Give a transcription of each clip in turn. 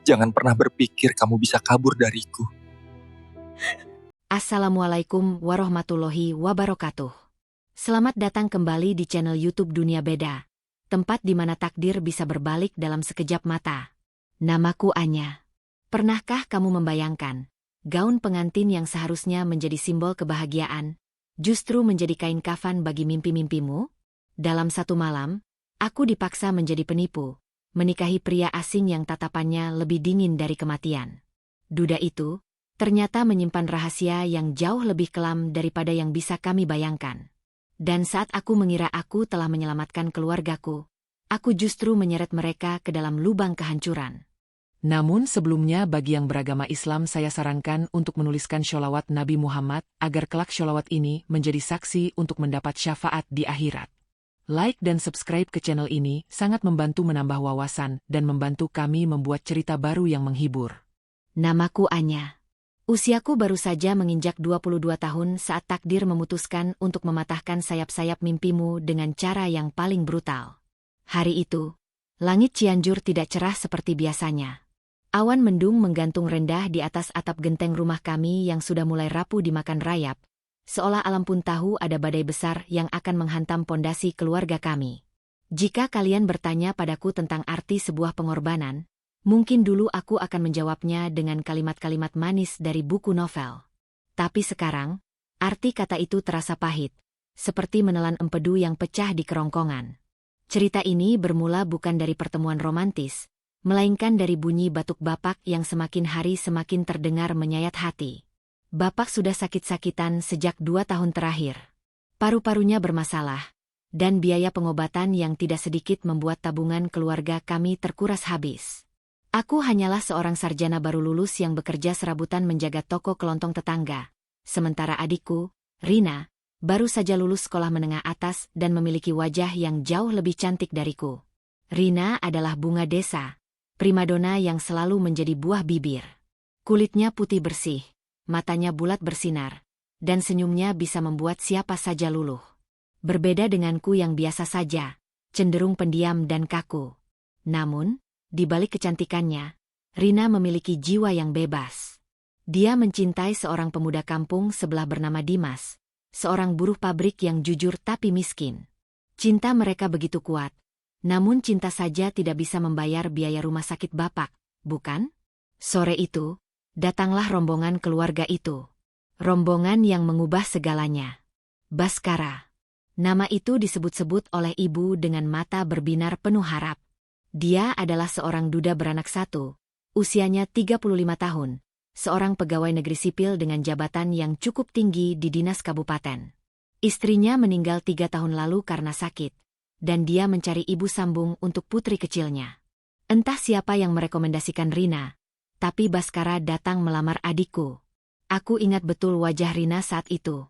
Jangan pernah berpikir kamu bisa kabur dariku. Assalamualaikum warahmatullahi wabarakatuh. Selamat datang kembali di channel YouTube Dunia Beda, tempat di mana takdir bisa berbalik dalam sekejap mata. Namaku Anya. Pernahkah kamu membayangkan, gaun pengantin yang seharusnya menjadi simbol kebahagiaan, justru menjadi kain kafan bagi mimpi-mimpimu? Dalam satu malam, aku dipaksa menjadi penipu, menikahi pria asing yang tatapannya lebih dingin dari kematian. Duda itu ternyata menyimpan rahasia yang jauh lebih kelam daripada yang bisa kami bayangkan. Dan saat aku mengira aku telah menyelamatkan keluargaku, aku justru menyeret mereka ke dalam lubang kehancuran. Namun sebelumnya bagi yang beragama Islam saya sarankan untuk menuliskan sholawat Nabi Muhammad agar kelak sholawat ini menjadi saksi untuk mendapat syafaat di akhirat. Like dan subscribe ke channel ini sangat membantu menambah wawasan dan membantu kami membuat cerita baru yang menghibur. Namaku Anya. Usiaku baru saja menginjak 22 tahun saat takdir memutuskan untuk mematahkan sayap-sayap mimpimu dengan cara yang paling brutal. Hari itu, langit Cianjur tidak cerah seperti biasanya. Awan mendung menggantung rendah di atas atap genteng rumah kami yang sudah mulai rapuh dimakan rayap, seolah alam pun tahu ada badai besar yang akan menghantam pondasi keluarga kami. Jika kalian bertanya padaku tentang arti sebuah pengorbanan, mungkin dulu aku akan menjawabnya dengan kalimat-kalimat manis dari buku novel. Tapi sekarang, arti kata itu terasa pahit, seperti menelan empedu yang pecah di kerongkongan. Cerita ini bermula bukan dari pertemuan romantis, melainkan dari bunyi batuk bapak yang semakin hari semakin terdengar menyayat hati. Bapak sudah sakit-sakitan sejak 2 tahun terakhir. Paru-parunya bermasalah, dan biaya pengobatan yang tidak sedikit membuat tabungan keluarga kami terkuras habis. Aku hanyalah seorang sarjana baru lulus yang bekerja serabutan menjaga toko kelontong tetangga. Sementara adikku, Rina, baru saja lulus sekolah menengah atas dan memiliki wajah yang jauh lebih cantik dariku. Rina adalah bunga desa, primadona yang selalu menjadi buah bibir. Kulitnya putih bersih, matanya bulat bersinar, dan senyumnya bisa membuat siapa saja luluh. Berbeda denganku yang biasa saja, cenderung pendiam dan kaku. Namun, di balik kecantikannya, Rina memiliki jiwa yang bebas. Dia mencintai seorang pemuda kampung sebelah bernama Dimas, seorang buruh pabrik yang jujur tapi miskin. Cinta mereka begitu kuat, namun cinta saja tidak bisa membayar biaya rumah sakit bapak, bukan? Sore itu, datanglah rombongan keluarga itu. Rombongan yang mengubah segalanya. Baskara. Nama itu disebut-sebut oleh ibu dengan mata berbinar penuh harap. Dia adalah seorang duda beranak satu, usianya 35 tahun, seorang pegawai negeri sipil dengan jabatan yang cukup tinggi di dinas kabupaten. Istrinya meninggal 3 tahun lalu karena sakit, dan dia mencari ibu sambung untuk putri kecilnya. Entah siapa yang merekomendasikan Rina, tapi Baskara datang melamar adikku. Aku ingat betul wajah Rina saat itu.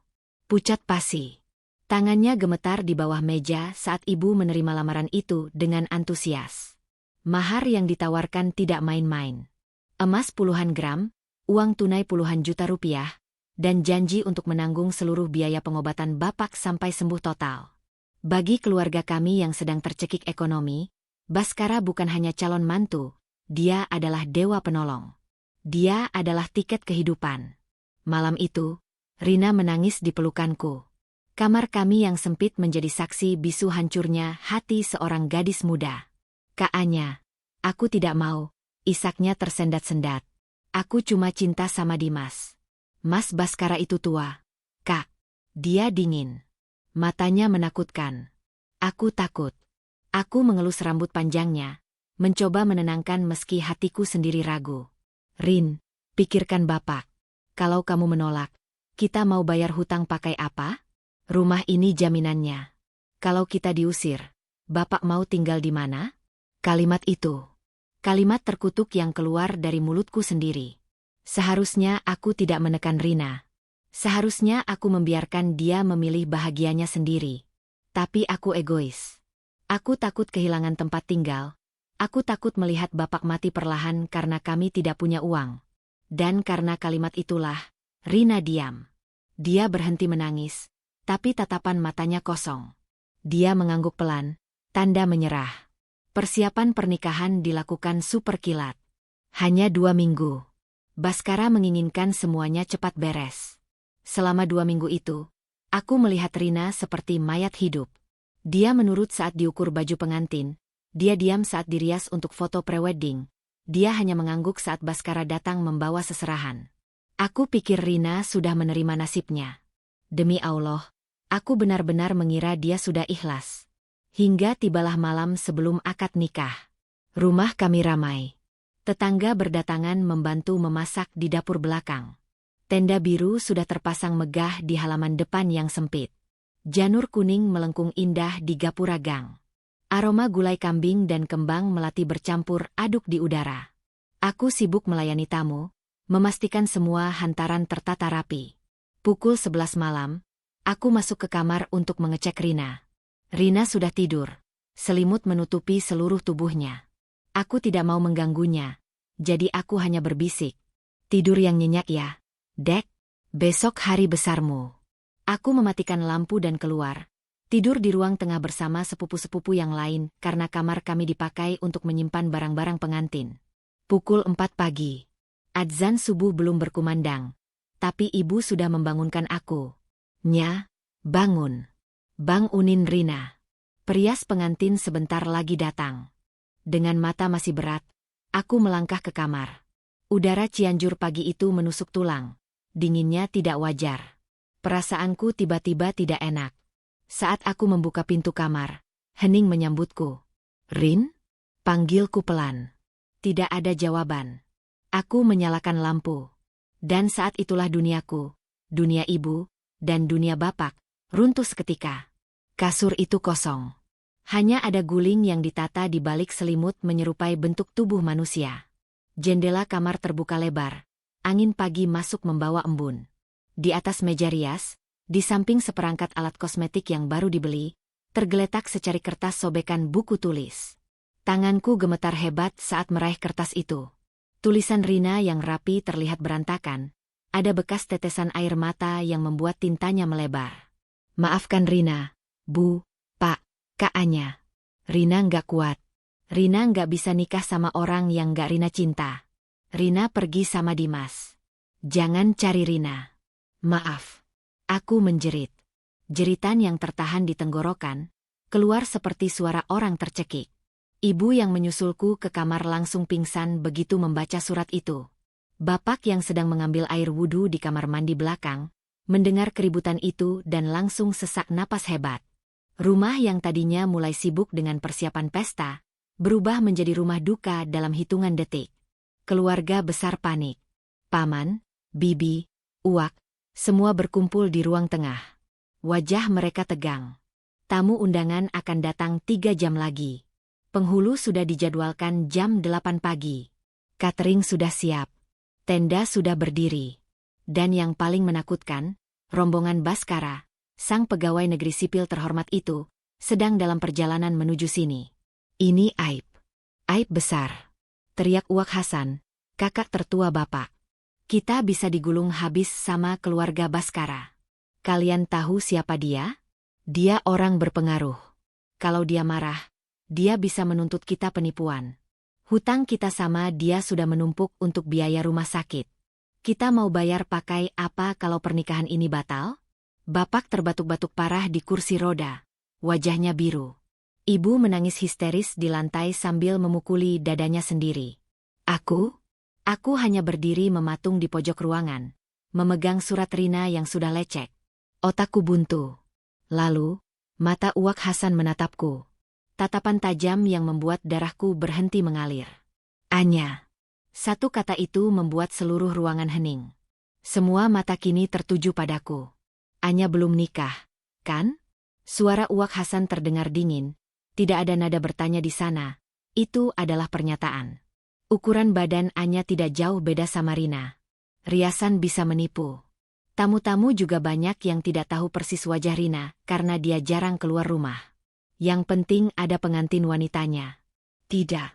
Pucat pasi. Tangannya gemetar di bawah meja saat ibu menerima lamaran itu dengan antusias. Mahar yang ditawarkan tidak main-main. Emas puluhan gram, uang tunai puluhan juta rupiah, dan janji untuk menanggung seluruh biaya pengobatan bapak sampai sembuh total. Bagi keluarga kami yang sedang tercekik ekonomi, Baskara bukan hanya calon mantu, dia adalah dewa penolong. Dia adalah tiket kehidupan. Malam itu, Rina menangis di pelukanku. Kamar kami yang sempit menjadi saksi bisu hancurnya hati seorang gadis muda. Kak Anya, aku tidak mau, isaknya tersendat-sendat. Aku cuma cinta sama Dimas. Mas Baskara itu tua. Kak, dia dingin. Matanya menakutkan. Aku takut. Aku mengelus rambut panjangnya, mencoba menenangkan meski hatiku sendiri ragu. Rin, pikirkan bapak. Kalau kamu menolak, kita mau bayar hutang pakai apa? Rumah ini jaminannya. Kalau kita diusir, bapak mau tinggal di mana? Kalimat itu. Kalimat terkutuk yang keluar dari mulutku sendiri. Seharusnya aku tidak menekan Rina. Seharusnya aku membiarkan dia memilih bahagianya sendiri. Tapi aku egois. Aku takut kehilangan tempat tinggal. Aku takut melihat bapak mati perlahan karena kami tidak punya uang. Dan karena kalimat itulah, Rina diam. Dia berhenti menangis, tapi tatapan matanya kosong. Dia mengangguk pelan, tanda menyerah. Persiapan pernikahan dilakukan super kilat. Hanya 2 minggu. Baskara menginginkan semuanya cepat beres. Selama 2 minggu itu, aku melihat Rina seperti mayat hidup. Dia menurut saat diukur baju pengantin. Dia diam saat dirias untuk foto prewedding. Dia hanya mengangguk saat Baskara datang membawa seserahan. Aku pikir Rina sudah menerima nasibnya. Demi Allah, aku benar-benar mengira dia sudah ikhlas. Hingga tibalah malam sebelum akad nikah. Rumah kami ramai. Tetangga berdatangan membantu memasak di dapur belakang. Tenda biru sudah terpasang megah di halaman depan yang sempit. Janur kuning melengkung indah di gapura gang. Aroma gulai kambing dan kembang melati bercampur aduk di udara. Aku sibuk melayani tamu, memastikan semua hantaran tertata rapi. Pukul 11 malam, aku masuk ke kamar untuk mengecek Rina. Rina sudah tidur. Selimut menutupi seluruh tubuhnya. Aku tidak mau mengganggunya, jadi aku hanya berbisik. Tidur yang nyenyak ya, Dek. Besok hari besarmu. Aku mematikan lampu dan keluar. Tidur di ruang tengah bersama sepupu-sepupu yang lain karena kamar kami dipakai untuk menyimpan barang-barang pengantin. Pukul 4 pagi. Adzan subuh belum berkumandang. Tapi ibu sudah membangunkan aku. Nya, bangun. Bangunin Rina. Perias pengantin sebentar lagi datang. Dengan mata masih berat, aku melangkah ke kamar. Udara Cianjur pagi itu menusuk tulang. Dinginnya tidak wajar. Perasaanku tiba-tiba tidak enak. Saat aku membuka pintu kamar, hening menyambutku. Rin? Panggilku pelan. Tidak ada jawaban. Aku menyalakan lampu. Dan saat itulah duniaku, dunia ibu, dan dunia bapak, runtuh seketika. Kasur itu kosong. Hanya ada guling yang ditata di balik selimut menyerupai bentuk tubuh manusia. Jendela kamar terbuka lebar. Angin pagi masuk membawa embun. Di atas meja rias, di samping seperangkat alat kosmetik yang baru dibeli, tergeletak secari kertas sobekan buku tulis. Tanganku gemetar hebat saat meraih kertas itu. Tulisan Rina yang rapi terlihat berantakan. Ada bekas tetesan air mata yang membuat tintanya melebar. Maafkan Rina, Bu, Pak, Kak-anya. Rina nggak kuat. Rina nggak bisa nikah sama orang yang nggak Rina cinta. Rina pergi sama Dimas. Jangan cari Rina. Maaf. Aku menjerit. Jeritan yang tertahan di tenggorokan, keluar seperti suara orang tercekik. Ibu yang menyusulku ke kamar langsung pingsan begitu membaca surat itu. Bapak yang sedang mengambil air wudhu di kamar mandi belakang, mendengar keributan itu dan langsung sesak napas hebat. Rumah yang tadinya mulai sibuk dengan persiapan pesta, berubah menjadi rumah duka dalam hitungan detik. Keluarga besar panik. Paman, bibi, uak, semua berkumpul di ruang tengah. Wajah mereka tegang. Tamu undangan akan datang 3 jam lagi. Penghulu sudah dijadwalkan jam 8 pagi. Catering sudah siap. Tenda sudah berdiri. Dan yang paling menakutkan, rombongan Baskara, sang pegawai negeri sipil terhormat itu, sedang dalam perjalanan menuju sini. Ini aib. Aib besar. Teriak Uwak Hasan, kakak tertua bapak. Kita bisa digulung habis sama keluarga Baskara. Kalian tahu siapa dia? Dia orang berpengaruh. Kalau dia marah, dia bisa menuntut kita penipuan. Hutang kita sama dia sudah menumpuk untuk biaya rumah sakit. Kita mau bayar pakai apa kalau pernikahan ini batal? Bapak terbatuk-batuk parah di kursi roda. Wajahnya biru. Ibu menangis histeris di lantai sambil memukuli dadanya sendiri. Aku hanya berdiri mematung di pojok ruangan, memegang surat Rina yang sudah lecek. Otakku buntu. Lalu, mata Uwak Hasan menatapku. Tatapan tajam yang membuat darahku berhenti mengalir. Anya. Satu kata itu membuat seluruh ruangan hening. Semua mata kini tertuju padaku. Anya belum nikah, kan? Suara Uwak Hasan terdengar dingin. Tidak ada nada bertanya di sana. Itu adalah pernyataan. Ukuran badan Anya tidak jauh beda sama Rina. Riasan bisa menipu. Tamu-tamu juga banyak yang tidak tahu persis wajah Rina karena dia jarang keluar rumah. Yang penting ada pengantin wanitanya. Tidak.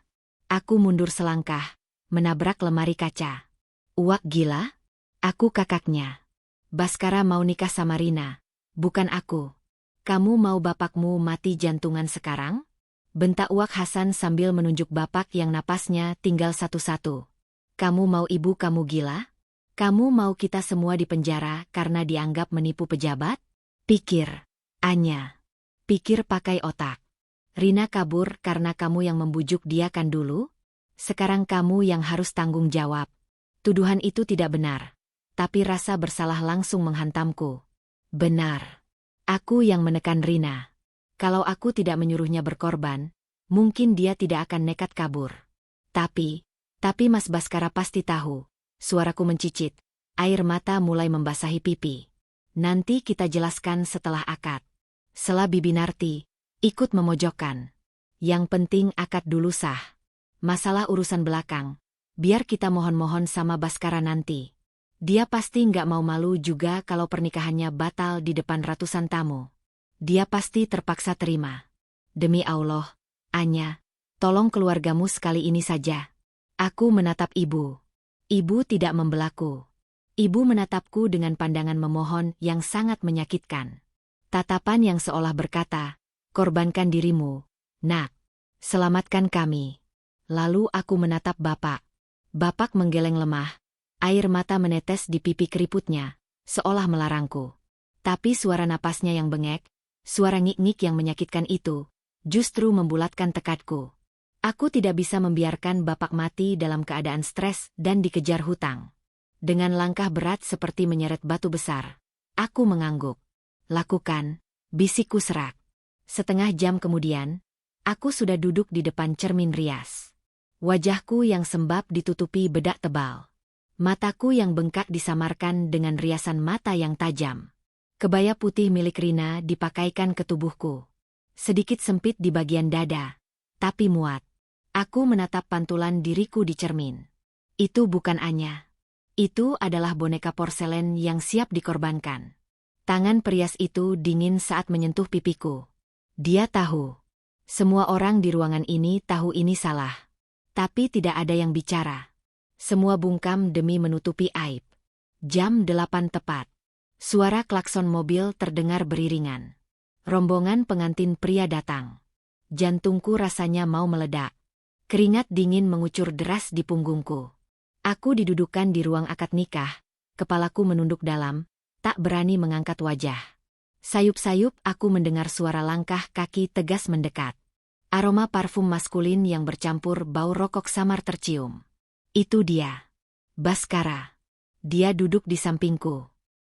Aku mundur selangkah, menabrak lemari kaca. Uwak gila? Aku kakaknya. Baskara mau nikah sama Rina, bukan aku. Kamu mau bapakmu mati jantungan sekarang? Bentak Uwak Hasan sambil menunjuk bapak yang napasnya tinggal satu-satu. Kamu mau ibu kamu gila? Kamu mau kita semua dipenjara karena dianggap menipu pejabat? Pikir, Anya. Pikir pakai otak. Rina kabur karena kamu yang membujuk dia kan dulu? Sekarang kamu yang harus tanggung jawab. Tuduhan itu tidak benar. Tapi rasa bersalah langsung menghantamku. Benar. Aku yang menekan Rina. Kalau aku tidak menyuruhnya berkorban, mungkin dia tidak akan nekat kabur. Tapi Mas Baskara pasti tahu. Suaraku mencicit. Air mata mulai membasahi pipi. Nanti kita jelaskan setelah akad. Sela Bibi Narti ikut memojokkan. Yang penting akad dulu sah. Masalah urusan belakang. Biar kita mohon-mohon sama Baskara nanti. Dia pasti nggak mau malu juga kalau pernikahannya batal di depan ratusan tamu. Dia pasti terpaksa terima. Demi Allah, Anya, tolong keluargamu sekali ini saja. Aku menatap ibu. Ibu tidak membelaku. Ibu menatapku dengan pandangan memohon yang sangat menyakitkan. Tatapan yang seolah berkata, korbankan dirimu, nak. Selamatkan kami. Lalu aku menatap Bapak. Bapak menggeleng lemah. Air mata menetes di pipi keriputnya, seolah melarangku. Tapi suara napasnya yang bengek, suara ngik-ngik yang menyakitkan itu, justru membulatkan tekadku. Aku tidak bisa membiarkan Bapak mati dalam keadaan stres dan dikejar hutang. Dengan langkah berat seperti menyeret batu besar, aku mengangguk. Lakukan, bisikku serak. Setengah jam kemudian, aku sudah duduk di depan cermin rias. Wajahku yang sembab ditutupi bedak tebal. Mataku yang bengkak disamarkan dengan riasan mata yang tajam. Kebaya putih milik Rina dipakaikan ke tubuhku. Sedikit sempit di bagian dada, tapi muat. Aku menatap pantulan diriku di cermin. Itu bukan Anya. Itu adalah boneka porselen yang siap dikorbankan. Tangan perias itu dingin saat menyentuh pipiku. Dia tahu. Semua orang di ruangan ini tahu ini salah. Tapi tidak ada yang bicara. Semua bungkam demi menutupi aib. Jam 8 tepat. Suara klakson mobil terdengar beriringan. Rombongan pengantin pria datang. Jantungku rasanya mau meledak. Keringat dingin mengucur deras di punggungku. Aku didudukkan di ruang akad nikah. Kepalaku menunduk dalam, tak berani mengangkat wajah. Sayup-sayup aku mendengar suara langkah kaki tegas mendekat. Aroma parfum maskulin yang bercampur bau rokok samar tercium. Itu dia. Baskara. Dia duduk di sampingku.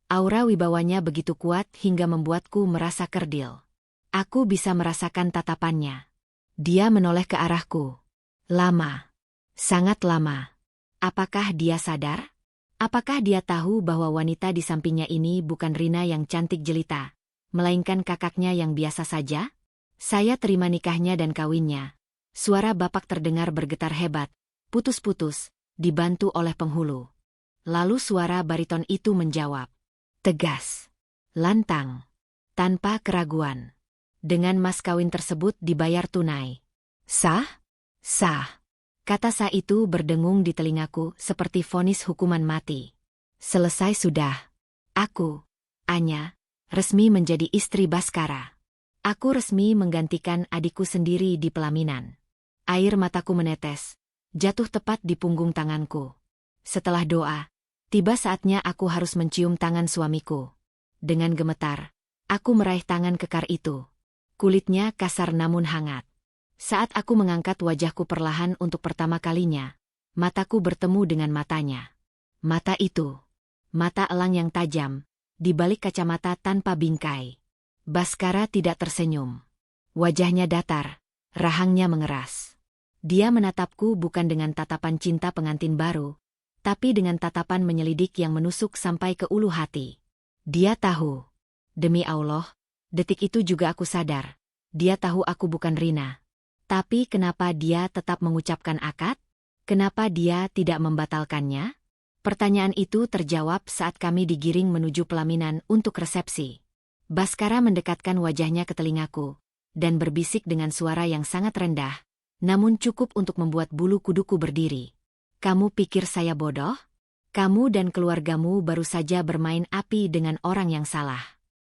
Aura wibawanya begitu kuat hingga membuatku merasa kerdil. Aku bisa merasakan tatapannya. Dia menoleh ke arahku. Lama. Sangat lama. Apakah dia sadar? Apakah dia tahu bahwa wanita di sampingnya ini bukan Rina yang cantik jelita, melainkan kakaknya yang biasa saja? Saya terima nikahnya dan kawinnya. Suara Bapak terdengar bergetar hebat. Putus-putus, dibantu oleh penghulu. Lalu suara bariton itu menjawab. Tegas. Lantang. Tanpa keraguan. Dengan mas kawin tersebut dibayar tunai. Sah? Sah. Kata sah itu berdengung di telingaku seperti vonis hukuman mati. Selesai sudah. Aku, Anya, resmi menjadi istri Baskara. Aku resmi menggantikan adikku sendiri di pelaminan. Air mataku menetes. Jatuh tepat di punggung tanganku. Setelah doa, tiba saatnya aku harus mencium tangan suamiku. Dengan gemetar, aku meraih tangan kekar itu. Kulitnya kasar namun hangat. Saat aku mengangkat wajahku perlahan untuk pertama kalinya, mataku bertemu dengan matanya. Mata itu, mata elang yang tajam, di balik kacamata tanpa bingkai. Baskara tidak tersenyum. Wajahnya datar, rahangnya mengeras. Dia menatapku bukan dengan tatapan cinta pengantin baru, tapi dengan tatapan menyelidik yang menusuk sampai ke ulu hati. Dia tahu. Demi Allah, detik itu juga aku sadar. Dia tahu aku bukan Rina. Tapi kenapa dia tetap mengucapkan akad? Kenapa dia tidak membatalkannya? Pertanyaan itu terjawab saat kami digiring menuju pelaminan untuk resepsi. Baskara mendekatkan wajahnya ke telingaku, dan berbisik dengan suara yang sangat rendah, namun cukup untuk membuat bulu kuduku berdiri. Kamu pikir saya bodoh? Kamu dan keluargamu baru saja bermain api dengan orang yang salah.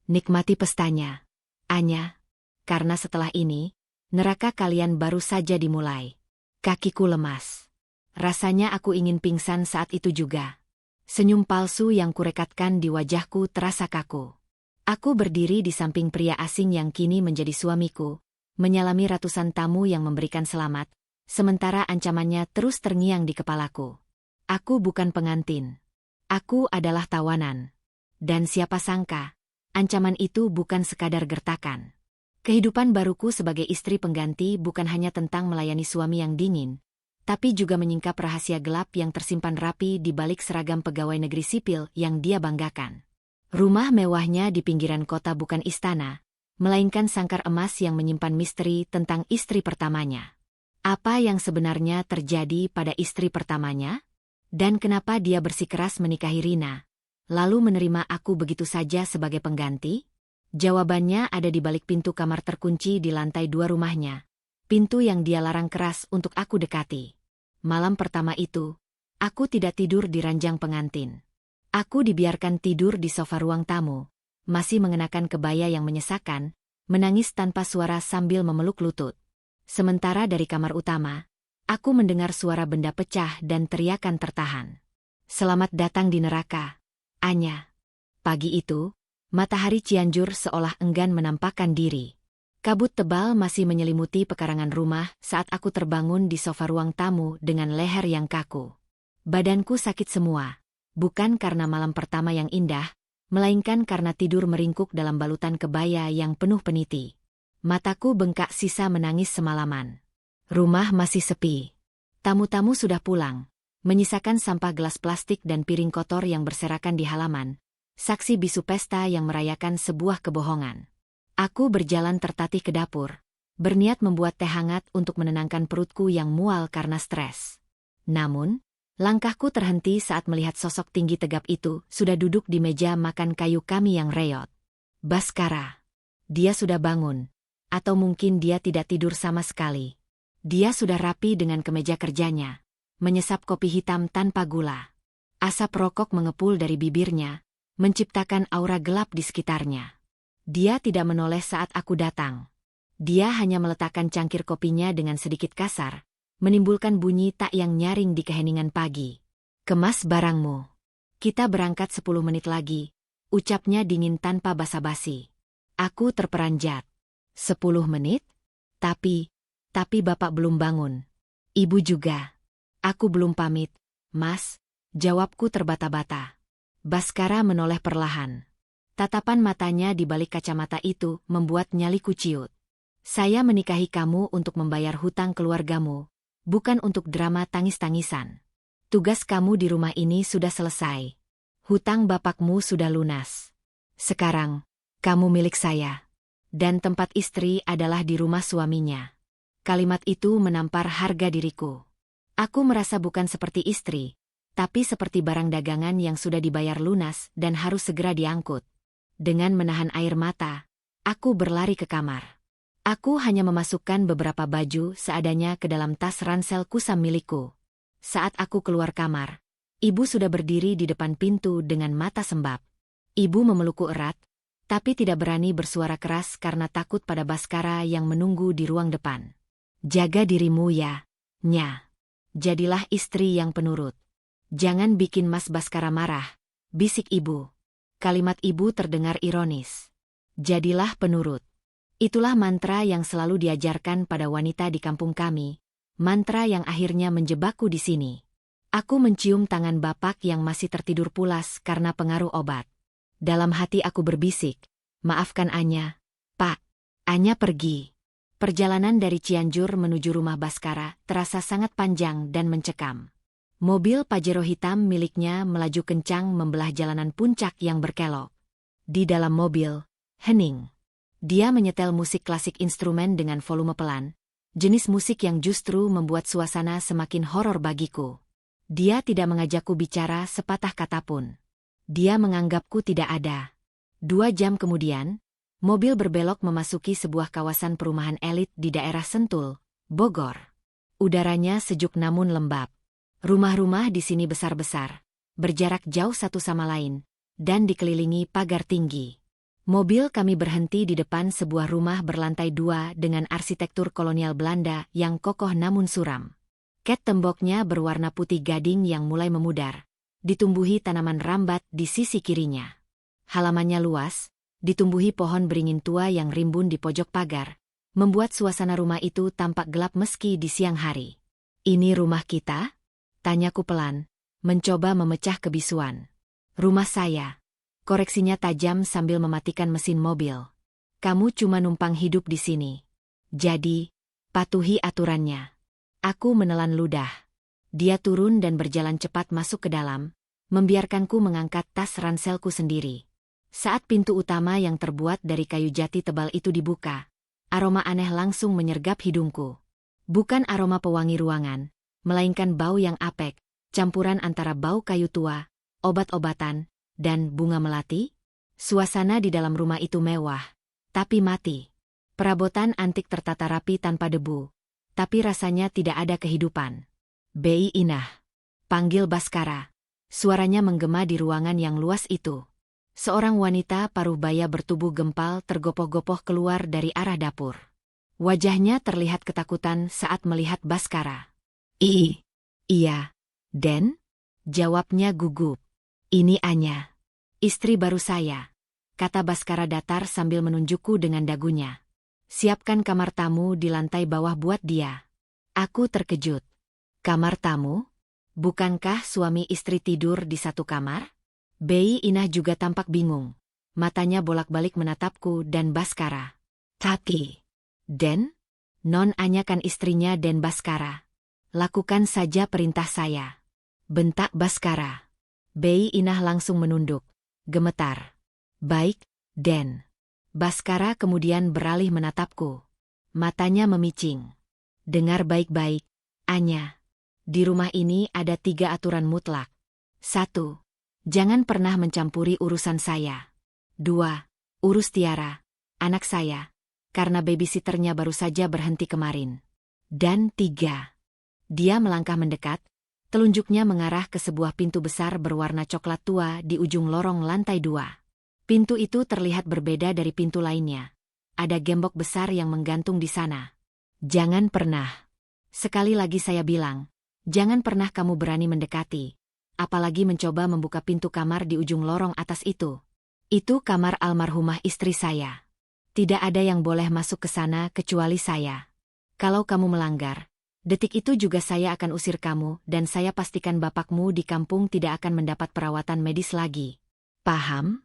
Nikmati pestanya, Anya, karena setelah ini, neraka kalian baru saja dimulai. Kakiku lemas. Rasanya aku ingin pingsan saat itu juga. Senyum palsu yang kurekatkan di wajahku terasa kaku. Aku berdiri di samping pria asing yang kini menjadi suamiku, menyalami ratusan tamu yang memberikan selamat, sementara ancamannya terus terngiang di kepalaku. Aku bukan pengantin. Aku adalah tawanan. Dan siapa sangka, ancaman itu bukan sekadar gertakan. Kehidupan baruku sebagai istri pengganti bukan hanya tentang melayani suami yang dingin, tapi juga menyingkap rahasia gelap yang tersimpan rapi di balik seragam pegawai negeri sipil yang dia banggakan. Rumah mewahnya di pinggiran kota bukan istana, melainkan sangkar emas yang menyimpan misteri tentang istri pertamanya. Apa yang sebenarnya terjadi pada istri pertamanya? Dan kenapa dia bersikeras menikahi Rina, lalu menerima aku begitu saja sebagai pengganti? Jawabannya ada di balik pintu kamar terkunci di lantai 2 rumahnya. Pintu yang dia larang keras untuk aku dekati. Malam pertama itu, aku tidak tidur di ranjang pengantin. Aku dibiarkan tidur di sofa ruang tamu, masih mengenakan kebaya yang menyesakan, menangis tanpa suara sambil memeluk lutut. Sementara dari kamar utama, aku mendengar suara benda pecah dan teriakan tertahan. Selamat datang di neraka, Anya. Pagi itu, matahari Cianjur seolah enggan menampakkan diri. Kabut tebal masih menyelimuti pekarangan rumah saat aku terbangun di sofa ruang tamu dengan leher yang kaku. Badanku sakit semua, bukan karena malam pertama yang indah, melainkan karena tidur meringkuk dalam balutan kebaya yang penuh peniti. Mataku bengkak sisa menangis semalaman. Rumah masih sepi. Tamu-tamu sudah pulang, menyisakan sampah gelas plastik dan piring kotor yang berserakan di halaman, saksi bisu pesta yang merayakan sebuah kebohongan. Aku berjalan tertatih ke dapur, berniat membuat teh hangat untuk menenangkan perutku yang mual karena stres. Namun, langkahku terhenti saat melihat sosok tinggi tegap itu sudah duduk di meja makan kayu kami yang reot. Baskara. Dia sudah bangun. Atau mungkin dia tidak tidur sama sekali. Dia sudah rapi dengan kemeja kerjanya, menyesap kopi hitam tanpa gula. Asap rokok mengepul dari bibirnya, menciptakan aura gelap di sekitarnya. Dia tidak menoleh saat aku datang. Dia hanya meletakkan cangkir kopinya dengan sedikit kasar, menimbulkan bunyi tak yang nyaring di keheningan pagi. Kemas barangmu. Kita berangkat 10 menit lagi, ucapnya dingin tanpa basa-basi. Aku terperanjat. 10 menit? Tapi Bapak belum bangun. Ibu juga. Aku belum pamit, Mas, jawabku terbata-bata. Baskara menoleh perlahan. Tatapan matanya di balik kacamata itu membuat nyaliku ciut. Saya menikahi kamu untuk membayar hutang keluargamu, bukan untuk drama tangis-tangisan. Tugas kamu di rumah ini sudah selesai. Hutang bapakmu sudah lunas. Sekarang, kamu milik saya. Dan tempat istri adalah di rumah suaminya. Kalimat itu menampar harga diriku. Aku merasa bukan seperti istri, tapi seperti barang dagangan yang sudah dibayar lunas dan harus segera diangkut. Dengan menahan air mata, aku berlari ke kamar. Aku hanya memasukkan beberapa baju seadanya ke dalam tas ransel kusam milikku. Saat aku keluar kamar, ibu sudah berdiri di depan pintu dengan mata sembab. Ibu memelukku erat, tapi tidak berani bersuara keras karena takut pada Baskara yang menunggu di ruang depan. Jaga dirimu ya, Nya. Jadilah istri yang penurut. Jangan bikin Mas Baskara marah, bisik ibu. Kalimat ibu terdengar ironis. Jadilah penurut. Itulah mantra yang selalu diajarkan pada wanita di kampung kami, mantra yang akhirnya menjebakku di sini. Aku mencium tangan bapak yang masih tertidur pulas karena pengaruh obat. Dalam hati aku berbisik, maafkan Anya, Pak. Anya pergi. Perjalanan dari Cianjur menuju rumah Baskara terasa sangat panjang dan mencekam. Mobil Pajero hitam miliknya melaju kencang membelah jalanan puncak yang berkelok. Di dalam mobil, hening. Dia menyetel musik klasik instrumen dengan volume pelan, jenis musik yang justru membuat suasana semakin horor bagiku. Dia tidak mengajakku bicara sepatah kata pun. Dia menganggapku tidak ada. 2 jam kemudian, mobil berbelok memasuki sebuah kawasan perumahan elit di daerah Sentul, Bogor. Udaranya sejuk namun lembab. Rumah-rumah di sini besar-besar, berjarak jauh satu sama lain, dan dikelilingi pagar tinggi. Mobil kami berhenti di depan sebuah rumah berlantai 2 dengan arsitektur kolonial Belanda yang kokoh namun suram. Ket temboknya berwarna putih gading yang mulai memudar, ditumbuhi tanaman rambat di sisi kirinya. Halamannya luas, ditumbuhi pohon beringin tua yang rimbun di pojok pagar, membuat suasana rumah itu tampak gelap meski di siang hari. "Ini rumah kita?" tanyaku pelan, mencoba memecah kebisuan. "Rumah saya," koreksinya tajam sambil mematikan mesin mobil. "Kamu cuma numpang hidup di sini. Jadi, patuhi aturannya." Aku menelan ludah. Dia turun dan berjalan cepat masuk ke dalam, membiarkanku mengangkat tas ranselku sendiri. Saat pintu utama yang terbuat dari kayu jati tebal itu dibuka, aroma aneh langsung menyergap hidungku. Bukan aroma pewangi ruangan, melainkan bau yang apek, campuran antara bau kayu tua, obat-obatan, dan bunga melati. Suasana di dalam rumah itu mewah, tapi mati. Perabotan antik tertata rapi tanpa debu, tapi rasanya tidak ada kehidupan. "Bei Inah," panggil Baskara. Suaranya menggema di ruangan yang luas itu. Seorang wanita paruh baya bertubuh gempal tergopoh-gopoh keluar dari arah dapur. Wajahnya terlihat ketakutan saat melihat Baskara. Iya, Den?" jawabnya gugup. "Ini Anya, istri baru saya," kata Baskara datar sambil menunjukku dengan dagunya. "Siapkan kamar tamu di lantai bawah buat dia." Aku terkejut. "Kamar tamu? Bukankah suami istri tidur di satu kamar?" Bei Inah juga tampak bingung. Matanya bolak-balik menatapku dan Baskara. "Tapi, Den? Non Anya kan istrinya Den Baskara. Lakukan saja perintah saya," bentak Baskara. Bei Inah langsung menunduk, gemetar. "Baik, Den." Baskara kemudian beralih menatapku. Matanya memicing. "Dengar baik-baik, Anya. Di rumah ini ada 3 aturan mutlak. 1. Jangan pernah mencampuri urusan saya. 2. Urus Tiara, anak saya, karena babysitternya baru saja berhenti kemarin. Dan 3. Dia melangkah mendekat, telunjuknya mengarah ke sebuah pintu besar berwarna coklat tua di ujung lorong lantai 2. Pintu itu terlihat berbeda dari pintu lainnya. Ada gembok besar yang menggantung di sana. "Jangan pernah. Sekali lagi saya bilang, jangan pernah kamu berani mendekati, apalagi mencoba membuka pintu kamar di ujung lorong atas itu. Itu kamar almarhumah istri saya. Tidak ada yang boleh masuk ke sana kecuali saya. Kalau kamu melanggar, detik itu juga saya akan usir kamu dan saya pastikan bapakmu di kampung tidak akan mendapat perawatan medis lagi. Paham?"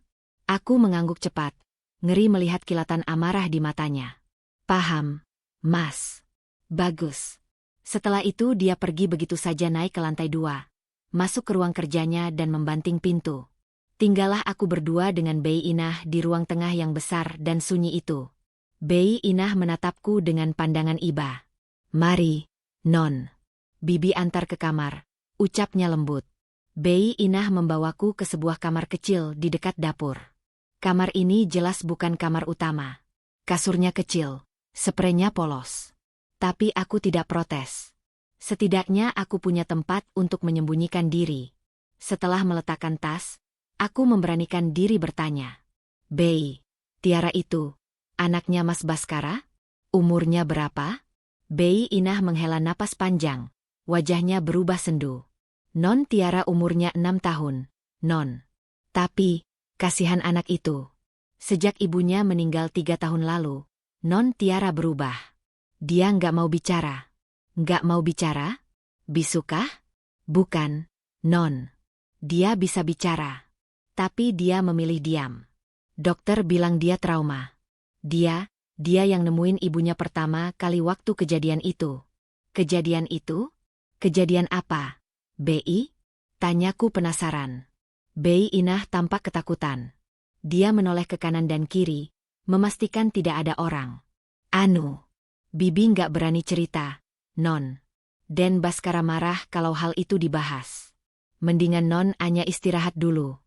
Aku mengangguk cepat, ngeri melihat kilatan amarah di matanya. "Paham, Mas." "Bagus." Setelah itu dia pergi begitu saja naik ke lantai 2, masuk ke ruang kerjanya dan membanting pintu. Tinggallah aku berdua dengan Bei Inah di ruang tengah yang besar dan sunyi itu. Bei Inah menatapku dengan pandangan iba. "Mari, Non. Bibi antar ke kamar," ucapnya lembut. Bei Inah membawaku ke sebuah kamar kecil di dekat dapur. Kamar ini jelas bukan kamar utama. Kasurnya kecil, spraynya polos. Tapi aku tidak protes. Setidaknya aku punya tempat untuk menyembunyikan diri. Setelah meletakkan tas, aku memberanikan diri bertanya. "Bei, Tiara itu, anaknya Mas Baskara? Umurnya berapa?" Bei Inah menghela napas panjang. Wajahnya berubah sendu. "Non Tiara umurnya 6 tahun, Non. Tapi, kasihan anak itu. Sejak ibunya meninggal 3 tahun lalu, Non Tiara berubah. Dia nggak mau bicara." "Nggak mau bicara? Bisukah?" "Bukan, Non. Dia bisa bicara. Tapi dia memilih diam. Dokter bilang dia trauma. Dia yang nemuin ibunya pertama kali waktu kejadian itu." "Kejadian itu? Kejadian apa, Bei?" tanyaku penasaran. Bei Inah tampak ketakutan. Dia menoleh ke kanan dan kiri, memastikan tidak ada orang. Bibi nggak berani cerita, Non. Den Baskara marah kalau hal itu dibahas. Mendingan Non Anya istirahat dulu.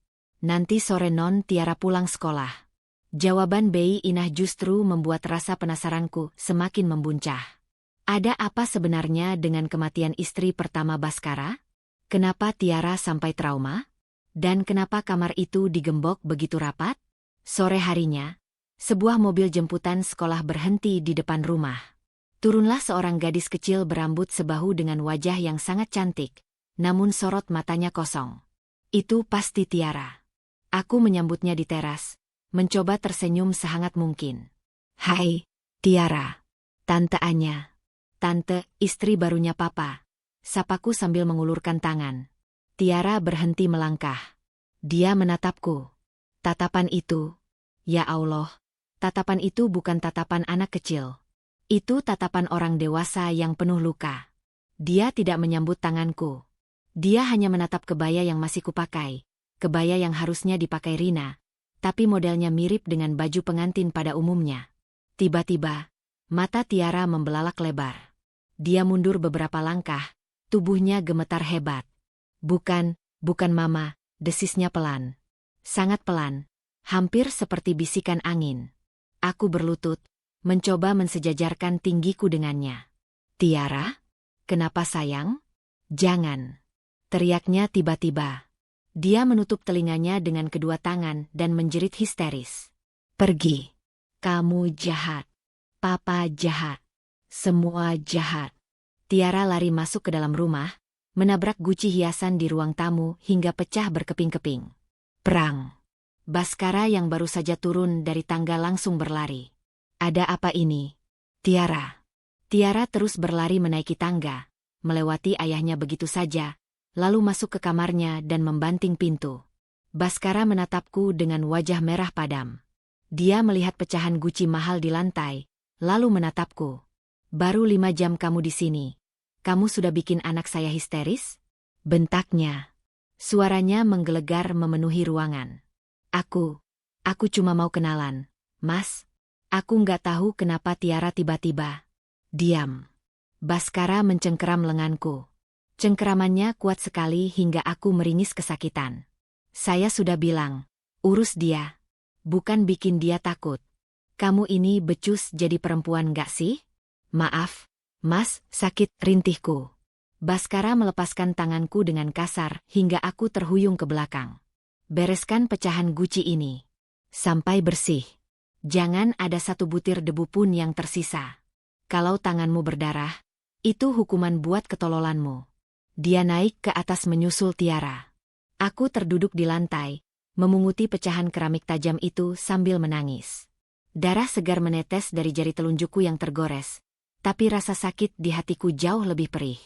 Nanti sore Non Tiara pulang sekolah." Jawaban Bei Inah justru membuat rasa penasaranku semakin membuncah. Ada apa sebenarnya dengan kematian istri pertama Baskara? Kenapa Tiara sampai trauma? Dan kenapa kamar itu digembok begitu rapat? Sore harinya, sebuah mobil jemputan sekolah berhenti di depan rumah. Turunlah seorang gadis kecil berambut sebahu dengan wajah yang sangat cantik, namun sorot matanya kosong. Itu pasti Tiara. Aku menyambutnya di teras, mencoba tersenyum sehangat mungkin. Hai, Tiara. Tante Anya. Tante, istri barunya Papa. Sapaku sambil mengulurkan tangan. Tiara berhenti melangkah. Dia menatapku. Tatapan itu, ya Allah, tatapan itu bukan tatapan anak kecil. Itu tatapan orang dewasa yang penuh luka. Dia tidak menyambut tanganku. Dia hanya menatap kebaya yang masih kupakai, kebaya yang harusnya dipakai Rina, tapi modelnya mirip dengan baju pengantin pada umumnya. Tiba-tiba, mata Tiara membelalak lebar. Dia mundur beberapa langkah, tubuhnya gemetar hebat. Bukan Mama, desisnya pelan. Sangat pelan, hampir seperti bisikan angin. Aku berlutut, mencoba mensejajarkan tinggiku dengannya. Tiara? Kenapa sayang? Jangan. Teriaknya tiba-tiba. Dia menutup telinganya dengan kedua tangan dan menjerit histeris. Pergi. Kamu jahat. Papa jahat. Semua jahat. Tiara lari masuk ke dalam rumah, menabrak guci hiasan di ruang tamu hingga pecah berkeping-keping. Perang. Baskara yang baru saja turun dari tangga langsung berlari. Ada apa ini? Tiara. Tiara terus berlari menaiki tangga, melewati ayahnya begitu saja, lalu masuk ke kamarnya dan membanting pintu. Baskara menatapku dengan wajah merah padam. Dia melihat pecahan guci mahal di lantai, lalu menatapku. Baru 5 jam kamu di sini. Kamu sudah bikin anak saya histeris? Bentaknya. Suaranya menggelegar memenuhi ruangan. Aku cuma mau kenalan, Mas. Aku nggak tahu kenapa Tiara tiba-tiba. Diam. Baskara mencengkeram lenganku. Cengkeramannya kuat sekali hingga aku meringis kesakitan. Saya sudah bilang, urus dia. Bukan bikin dia takut. Kamu ini becus jadi perempuan nggak sih? Maaf, Mas, sakit, rintihku. Baskara melepaskan tanganku dengan kasar hingga aku terhuyung ke belakang. Bereskan pecahan guci ini. Sampai bersih. Jangan ada satu butir debu pun yang tersisa. Kalau tanganmu berdarah, itu hukuman buat ketololanmu. Dia naik ke atas menyusul Tiara. Aku terduduk di lantai, memunguti pecahan keramik tajam itu sambil menangis. Darah segar menetes dari jari telunjukku yang tergores, tapi rasa sakit di hatiku jauh lebih perih.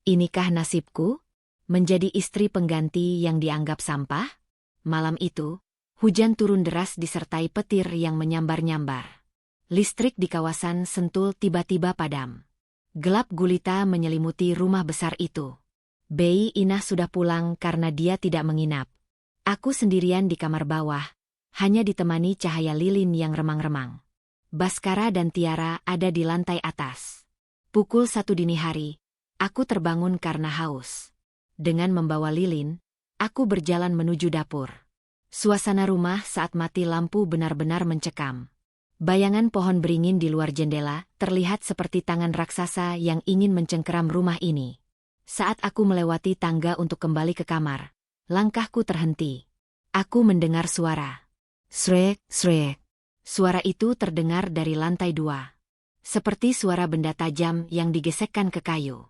Inikah nasibku? Menjadi istri pengganti yang dianggap sampah? Malam itu, hujan turun deras disertai petir yang menyambar-nyambar. Listrik di kawasan Sentul tiba-tiba padam. Gelap gulita menyelimuti rumah besar itu. Bei Inah sudah pulang karena dia tidak menginap. Aku sendirian di kamar bawah, hanya ditemani cahaya lilin yang remang-remang. Baskara dan Tiara ada di lantai atas. Pukul 1 dini hari, aku terbangun karena haus. Dengan membawa lilin, aku berjalan menuju dapur. Suasana rumah saat mati lampu benar-benar mencekam. Bayangan pohon beringin di luar jendela terlihat seperti tangan raksasa yang ingin mencengkeram rumah ini. Saat aku melewati tangga untuk kembali ke kamar, langkahku terhenti. Aku mendengar suara. Srek, srek. Suara itu terdengar dari lantai 2. Seperti suara benda tajam yang digesekkan ke kayu.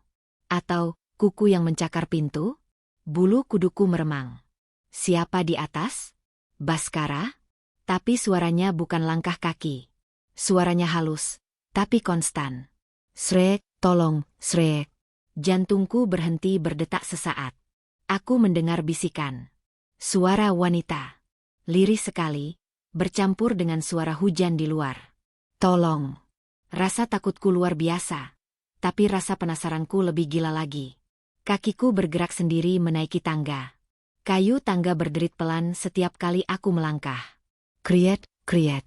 Atau kuku yang mencakar pintu? Bulu kuduku meremang. Siapa di atas? Baskara? Tapi suaranya bukan langkah kaki. Suaranya halus, tapi konstan. Srek, tolong, srek. Jantungku berhenti berdetak sesaat. Aku mendengar bisikan. Suara wanita. Lirih sekali, bercampur dengan suara hujan di luar. Tolong. Rasa takutku luar biasa. Tapi rasa penasaranku lebih gila lagi. Kakiku bergerak sendiri menaiki tangga. Kayu tangga berderit pelan setiap kali aku melangkah. Kriet, kriet.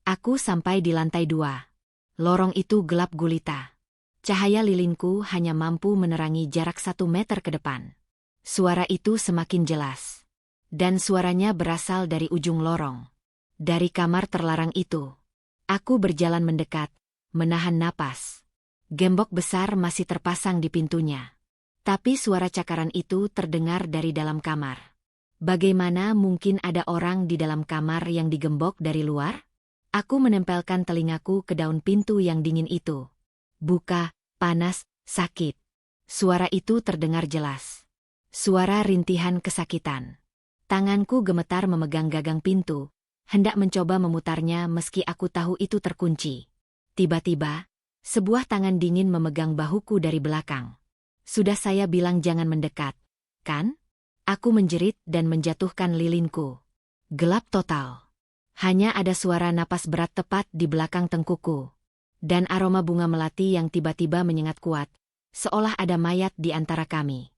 Aku sampai di lantai 2. Lorong itu gelap gulita. Cahaya lilinku hanya mampu menerangi jarak 1 meter ke depan. Suara itu semakin jelas. Dan suaranya berasal dari ujung lorong. Dari kamar terlarang itu. Aku berjalan mendekat, menahan napas. Gembok besar masih terpasang di pintunya. Tapi suara cakaran itu terdengar dari dalam kamar. Bagaimana mungkin ada orang di dalam kamar yang digembok dari luar? Aku menempelkan telingaku ke daun pintu yang dingin itu. Buka, panas, sakit. Suara itu terdengar jelas. Suara rintihan kesakitan. Tanganku gemetar memegang gagang pintu, hendak mencoba memutarnya meski aku tahu itu terkunci. Tiba-tiba, sebuah tangan dingin memegang bahuku dari belakang. Sudah saya bilang jangan mendekat, kan? Aku menjerit dan menjatuhkan lilinku. Gelap total. Hanya ada suara napas berat tepat di belakang tengkuku. Dan aroma bunga melati yang tiba-tiba menyengat kuat, seolah ada mayat di antara kami.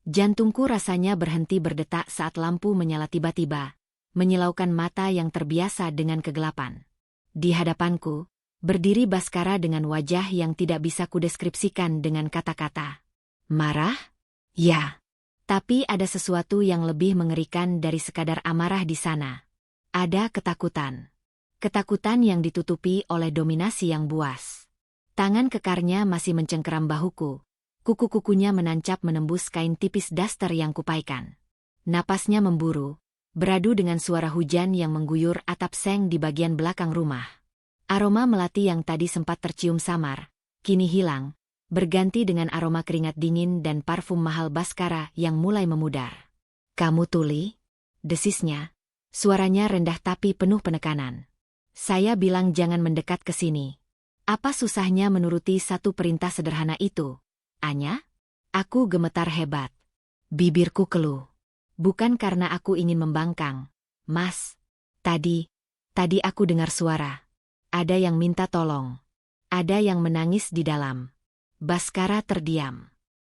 Jantungku rasanya berhenti berdetak saat lampu menyala tiba-tiba, menyilaukan mata yang terbiasa dengan kegelapan. Di hadapanku, berdiri Baskara dengan wajah yang tidak bisa kudeskripsikan dengan kata-kata. Marah? Ya. Tapi ada sesuatu yang lebih mengerikan dari sekadar amarah di sana. Ada ketakutan. Ketakutan yang ditutupi oleh dominasi yang buas. Tangan kekarnya masih mencengkeram bahuku. Kuku-kukunya menancap menembus kain tipis daster yang kupaikan. Napasnya memburu, beradu dengan suara hujan yang mengguyur atap seng di bagian belakang rumah. Aroma melati yang tadi sempat tercium samar, kini hilang, berganti dengan aroma keringat dingin dan parfum mahal Baskara yang mulai memudar. "Kamu tuli?" desisnya. Suaranya rendah tapi penuh penekanan. Saya bilang jangan mendekat ke sini. Apa susahnya menuruti satu perintah sederhana itu? Anya? Aku gemetar hebat. Bibirku keluh. Bukan karena aku ingin membangkang. Mas, tadi aku dengar suara. Ada yang minta tolong. Ada yang menangis di dalam. Baskara terdiam.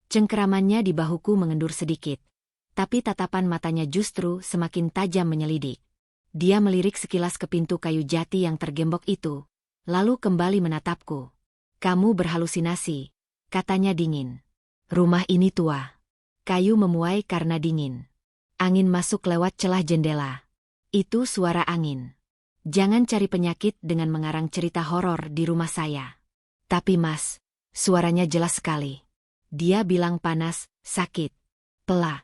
Cengkeramannya di bahuku mengendur sedikit. Tapi tatapan matanya justru semakin tajam menyelidik. Dia melirik sekilas ke pintu kayu jati yang tergembok itu, lalu kembali menatapku. "Kamu berhalusinasi," katanya dingin. "Rumah ini tua. Kayu memuai karena dingin. Angin masuk lewat celah jendela. Itu suara angin. Jangan cari penyakit dengan mengarang cerita horor di rumah saya." "Tapi Mas," suaranya jelas sekali. Dia bilang panas, sakit. Pelah.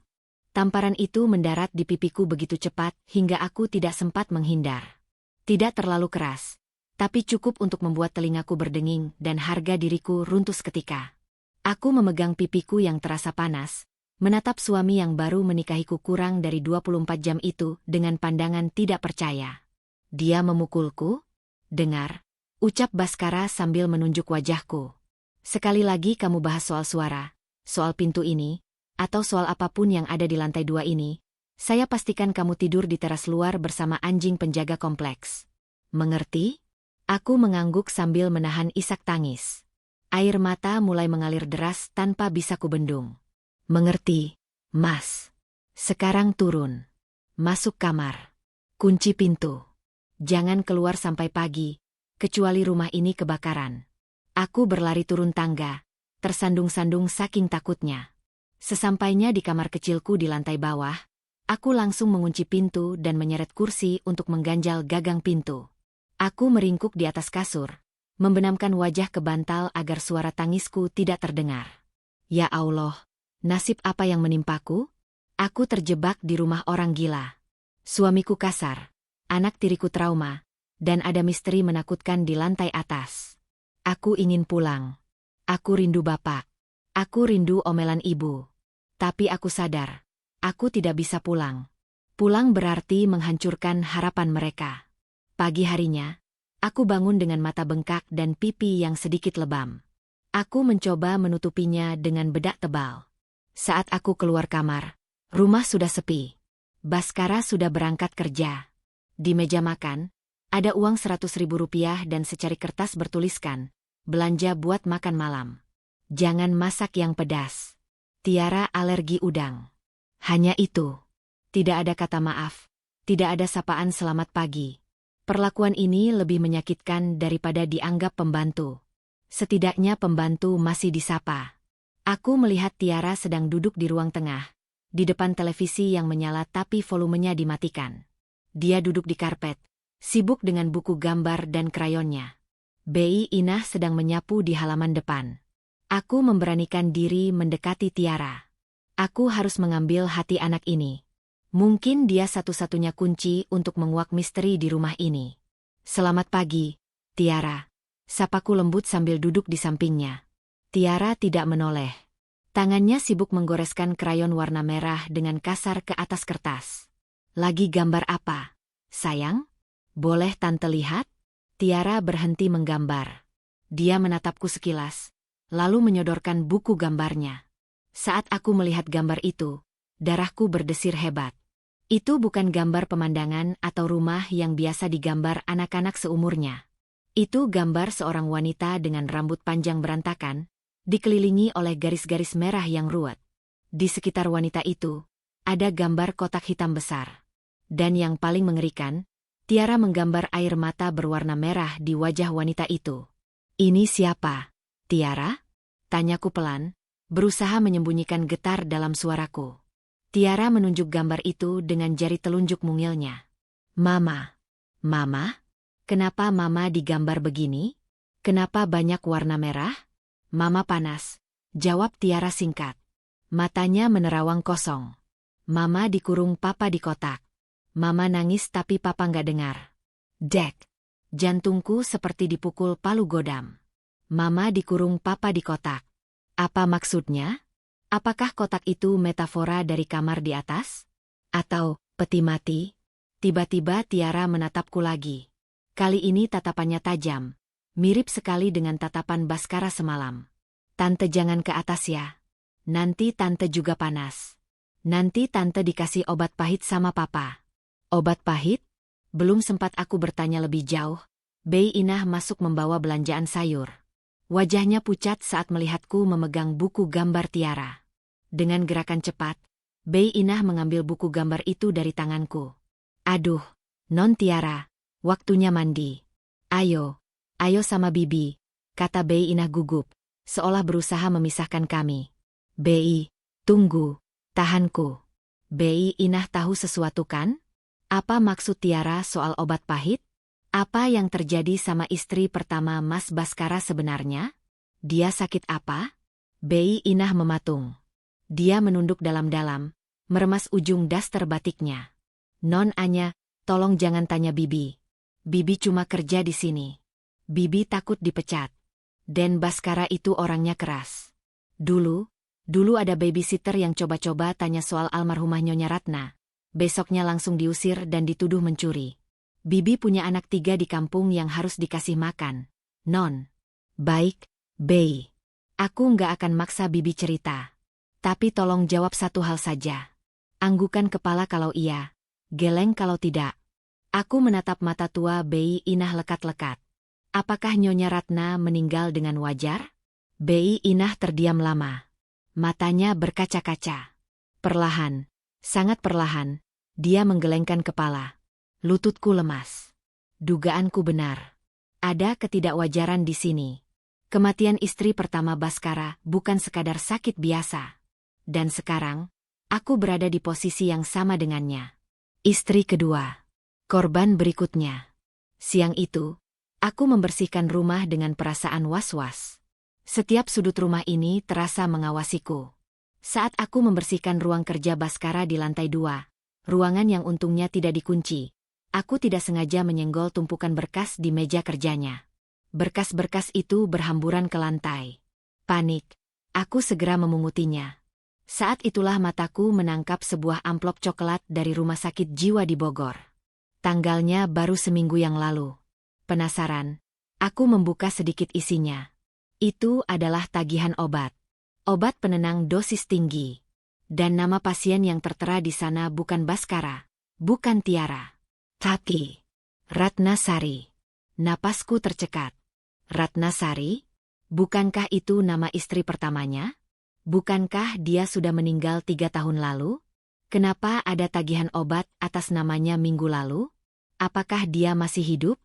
Tamparan itu mendarat di pipiku begitu cepat hingga aku tidak sempat menghindar. Tidak terlalu keras, tapi cukup untuk membuat telingaku berdenging dan harga diriku runtuh seketika. Aku memegang pipiku yang terasa panas, menatap suami yang baru menikahiku kurang dari 24 jam itu dengan pandangan tidak percaya. "Dia memukulku?" "Dengar," ucap Baskara sambil menunjuk wajahku. "Sekali lagi kamu bahas soal suara, soal pintu ini, atau soal apapun yang ada di lantai 2 ini, saya pastikan kamu tidur di teras luar bersama anjing penjaga kompleks. Mengerti?" Aku mengangguk sambil menahan isak tangis. Air mata mulai mengalir deras tanpa bisa kubendung. "Mengerti, Mas. Sekarang turun. Masuk kamar. Kunci pintu. Jangan keluar sampai pagi, kecuali rumah ini kebakaran." Aku berlari turun tangga, tersandung-sandung saking takutnya. Sesampainya di kamar kecilku di lantai bawah, aku langsung mengunci pintu dan menyeret kursi untuk mengganjal gagang pintu. Aku meringkuk di atas kasur, membenamkan wajah ke bantal agar suara tangisku tidak terdengar. Ya Allah, nasib apa yang menimpaku? Aku terjebak di rumah orang gila. Suamiku kasar, anak tiriku trauma, dan ada misteri menakutkan di lantai atas. Aku ingin pulang. Aku rindu bapak. Aku rindu omelan ibu. Tapi aku sadar, aku tidak bisa pulang. Pulang berarti menghancurkan harapan mereka. Pagi harinya, aku bangun dengan mata bengkak dan pipi yang sedikit lebam. Aku mencoba menutupinya dengan bedak tebal. Saat aku keluar kamar, rumah sudah sepi. Baskara sudah berangkat kerja. Di meja makan, ada uang 100.000 rupiah dan secari kertas bertuliskan, "Belanja buat makan malam. Jangan masak yang pedas. Tiara alergi udang." Hanya itu. Tidak ada kata maaf. Tidak ada sapaan selamat pagi. Perlakuan ini lebih menyakitkan daripada dianggap pembantu. Setidaknya pembantu masih disapa. Aku melihat Tiara sedang duduk di ruang tengah, di depan televisi yang menyala tapi volumenya dimatikan. Dia duduk di karpet, sibuk dengan buku gambar dan krayonnya. Bei Inah sedang menyapu di halaman depan. Aku memberanikan diri mendekati Tiara. Aku harus mengambil hati anak ini. Mungkin dia satu-satunya kunci untuk menguak misteri di rumah ini. "Selamat pagi, Tiara." Sapaku lembut sambil duduk di sampingnya. Tiara tidak menoleh. Tangannya sibuk menggoreskan krayon warna merah dengan kasar ke atas kertas. Lagi gambar apa? Sayang? Boleh tante lihat? Tiara berhenti menggambar. Dia menatapku sekilas, lalu menyodorkan buku gambarnya. Saat aku melihat gambar itu, darahku berdesir hebat. Itu bukan gambar pemandangan atau rumah yang biasa digambar anak-anak seumurnya. Itu gambar seorang wanita dengan rambut panjang berantakan, dikelilingi oleh garis-garis merah yang ruwet. Di sekitar wanita itu, ada gambar kotak hitam besar. Dan yang paling mengerikan, Tiara menggambar air mata berwarna merah di wajah wanita itu. Ini siapa? Tiara? Tanyaku pelan, berusaha menyembunyikan getar dalam suaraku. Tiara menunjuk gambar itu dengan jari telunjuk mungilnya. Mama. Mama? Kenapa Mama digambar begini? Kenapa banyak warna merah? Mama panas, jawab Tiara singkat. Matanya menerawang kosong. Mama dikurung Papa di kotak. Mama nangis tapi Papa nggak dengar. Dek. Jantungku seperti dipukul palu godam. Mama dikurung Papa di kotak. Apa maksudnya? Apakah kotak itu metafora dari kamar di atas? Atau peti mati? Tiba-tiba Tiara menatapku lagi. Kali ini tatapannya tajam. Mirip sekali dengan tatapan Baskara semalam. Tante jangan ke atas ya. Nanti Tante juga panas. Nanti Tante dikasih obat pahit sama Papa. Obat pahit? Belum sempat aku bertanya lebih jauh, Bei Inah masuk membawa belanjaan sayur. Wajahnya pucat saat melihatku memegang buku gambar Tiara. Dengan gerakan cepat, Bei Inah mengambil buku gambar itu dari tanganku. Aduh, Non Tiara, waktunya mandi. Ayo. Ayo sama Bibi, kata Bei Inah gugup, seolah berusaha memisahkan kami. Bei, tunggu, tahanku. Bei Inah tahu sesuatu kan? Apa maksud Tiara soal obat pahit? Apa yang terjadi sama istri pertama Mas Baskara sebenarnya? Dia sakit apa? Bei Inah mematung. Dia menunduk dalam-dalam, meremas ujung daster batiknya. Non Anya, tolong jangan tanya Bibi. Bibi cuma kerja di sini. Bibi takut dipecat. Dan Baskara itu orangnya keras. Dulu ada babysitter yang coba-coba tanya soal almarhumah Nyonya Ratna. Besoknya langsung diusir dan dituduh mencuri. Bibi punya anak 3 di kampung yang harus dikasih makan. Non. Baik, Bei. Aku nggak akan maksa Bibi cerita. Tapi tolong jawab satu hal saja. Anggukan kepala kalau iya, geleng kalau tidak. Aku menatap mata tua Bei Inah lekat-lekat. Apakah Nyonya Ratna meninggal dengan wajar? Bei Inah terdiam lama. Matanya berkaca-kaca. Perlahan, sangat perlahan, dia menggelengkan kepala. Lututku lemas. Dugaanku benar. Ada ketidakwajaran di sini. Kematian istri pertama Baskara bukan sekadar sakit biasa. Dan sekarang, aku berada di posisi yang sama dengannya. Istri kedua. Korban berikutnya. Siang itu, aku membersihkan rumah dengan perasaan was-was. Setiap sudut rumah ini terasa mengawasiku. Saat aku membersihkan ruang kerja Baskara di lantai 2, ruangan yang untungnya tidak dikunci, aku tidak sengaja menyenggol tumpukan berkas di meja kerjanya. Berkas-berkas itu berhamburan ke lantai. Panik, aku segera memungutinya. Saat itulah mataku menangkap sebuah amplop coklat dari rumah sakit jiwa di Bogor. Tanggalnya baru seminggu yang lalu. Penasaran, aku membuka sedikit isinya. Itu adalah tagihan obat. Obat penenang dosis tinggi. Dan nama pasien yang tertera di sana bukan Baskara, bukan Tiara, tapi Ratna Sari. Napasku tercekat. Ratna Sari? Bukankah itu nama istri pertamanya? Bukankah dia sudah meninggal 3 tahun lalu? Kenapa ada tagihan obat atas namanya minggu lalu? Apakah dia masih hidup?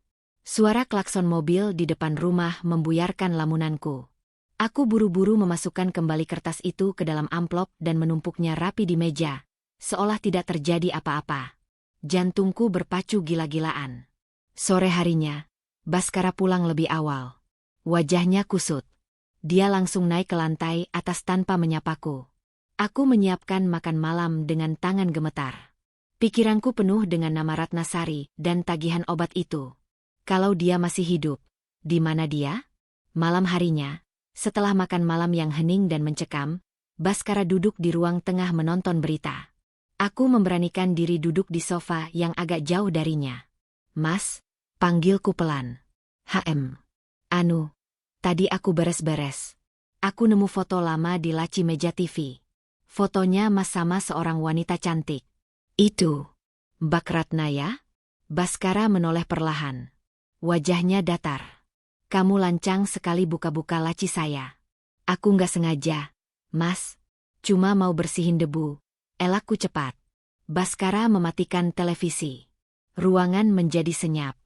Suara klakson mobil di depan rumah membuyarkan lamunanku. Aku buru-buru memasukkan kembali kertas itu ke dalam amplop dan menumpuknya rapi di meja, seolah tidak terjadi apa-apa. Jantungku berpacu gila-gilaan. Sore harinya, Baskara pulang lebih awal. Wajahnya kusut. Dia langsung naik ke lantai atas tanpa menyapaku. Aku menyiapkan makan malam dengan tangan gemetar. Pikiranku penuh dengan nama Ratna Sari dan tagihan obat itu. Kalau dia masih hidup, Di mana dia? Malam harinya, setelah makan malam yang hening dan mencekam, Baskara duduk di ruang tengah menonton berita. Aku memberanikan diri duduk di sofa yang agak jauh darinya. Mas, panggilku pelan. Anu, tadi aku beres-beres. Aku nemu foto lama di laci meja TV. Fotonya Mas sama seorang wanita cantik. Itu Mbak Ratna ya? Baskara menoleh perlahan. Wajahnya datar. Kamu lancang sekali buka-buka laci saya. Aku nggak sengaja, Mas. Cuma mau bersihin debu. Elakku cepat. Baskara mematikan televisi. Ruangan menjadi senyap.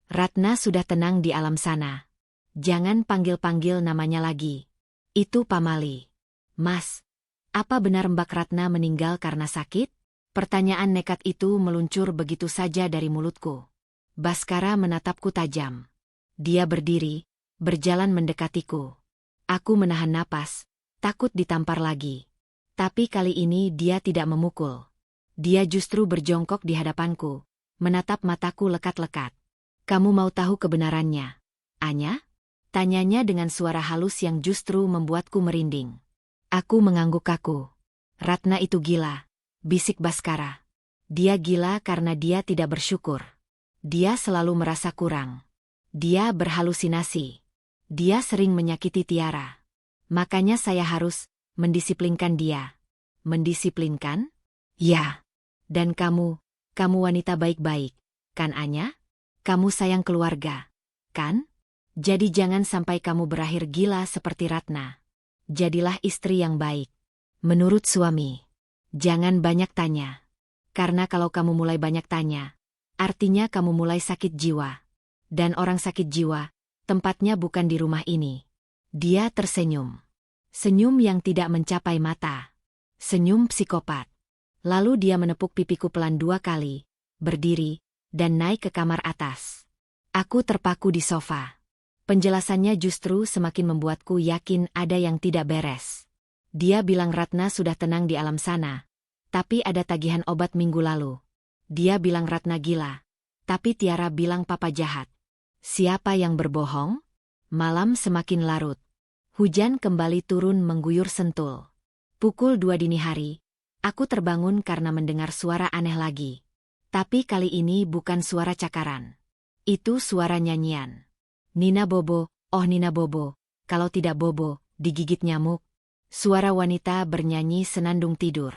Ratna sudah tenang di alam sana. Jangan panggil-panggil namanya lagi. Itu pamali. Mas, apa benar Mbak Ratna meninggal karena sakit? Pertanyaan nekat itu meluncur begitu saja dari mulutku. Baskara menatapku tajam. Dia berdiri, berjalan mendekatiku. Aku menahan napas, takut ditampar lagi. Tapi kali ini dia tidak memukul. Dia justru berjongkok di hadapanku, menatap mataku lekat-lekat. Kamu mau tahu kebenarannya, Anya? Tanyanya dengan suara halus yang justru membuatku merinding. Aku mengangguk kaku. Ratna itu gila, bisik Baskara. Dia gila karena dia tidak bersyukur. Dia selalu merasa kurang. Dia berhalusinasi. Dia sering menyakiti Tiara. Makanya saya harus mendisiplinkan dia. Mendisiplinkan? Ya. Dan kamu wanita baik-baik, kan Anya? Kamu sayang keluarga, kan? Jadi jangan sampai kamu berakhir gila seperti Ratna. Jadilah istri yang baik. Menurut suami. Jangan banyak tanya. Karena kalau kamu mulai banyak tanya, artinya kamu mulai sakit jiwa. Dan orang sakit jiwa, tempatnya bukan di rumah ini. Dia tersenyum. Senyum yang tidak mencapai mata. Senyum psikopat. Lalu dia menepuk pipiku pelan 2 kali, berdiri, dan naik ke kamar atas. Aku terpaku di sofa. Penjelasannya justru semakin membuatku yakin ada yang tidak beres. Dia bilang Ratna sudah tenang di alam sana, tapi ada tagihan obat minggu lalu. Dia bilang Ratna gila, tapi Tiara bilang papa jahat. Siapa yang berbohong? Malam semakin larut. Hujan kembali turun mengguyur sentul. Pukul 2 dini hari, aku terbangun karena mendengar suara aneh lagi. Tapi kali ini bukan suara cakaran. Itu suara nyanyian. Nina Bobo, oh Nina Bobo, kalau tidak Bobo, digigit nyamuk. Suara wanita bernyanyi senandung tidur.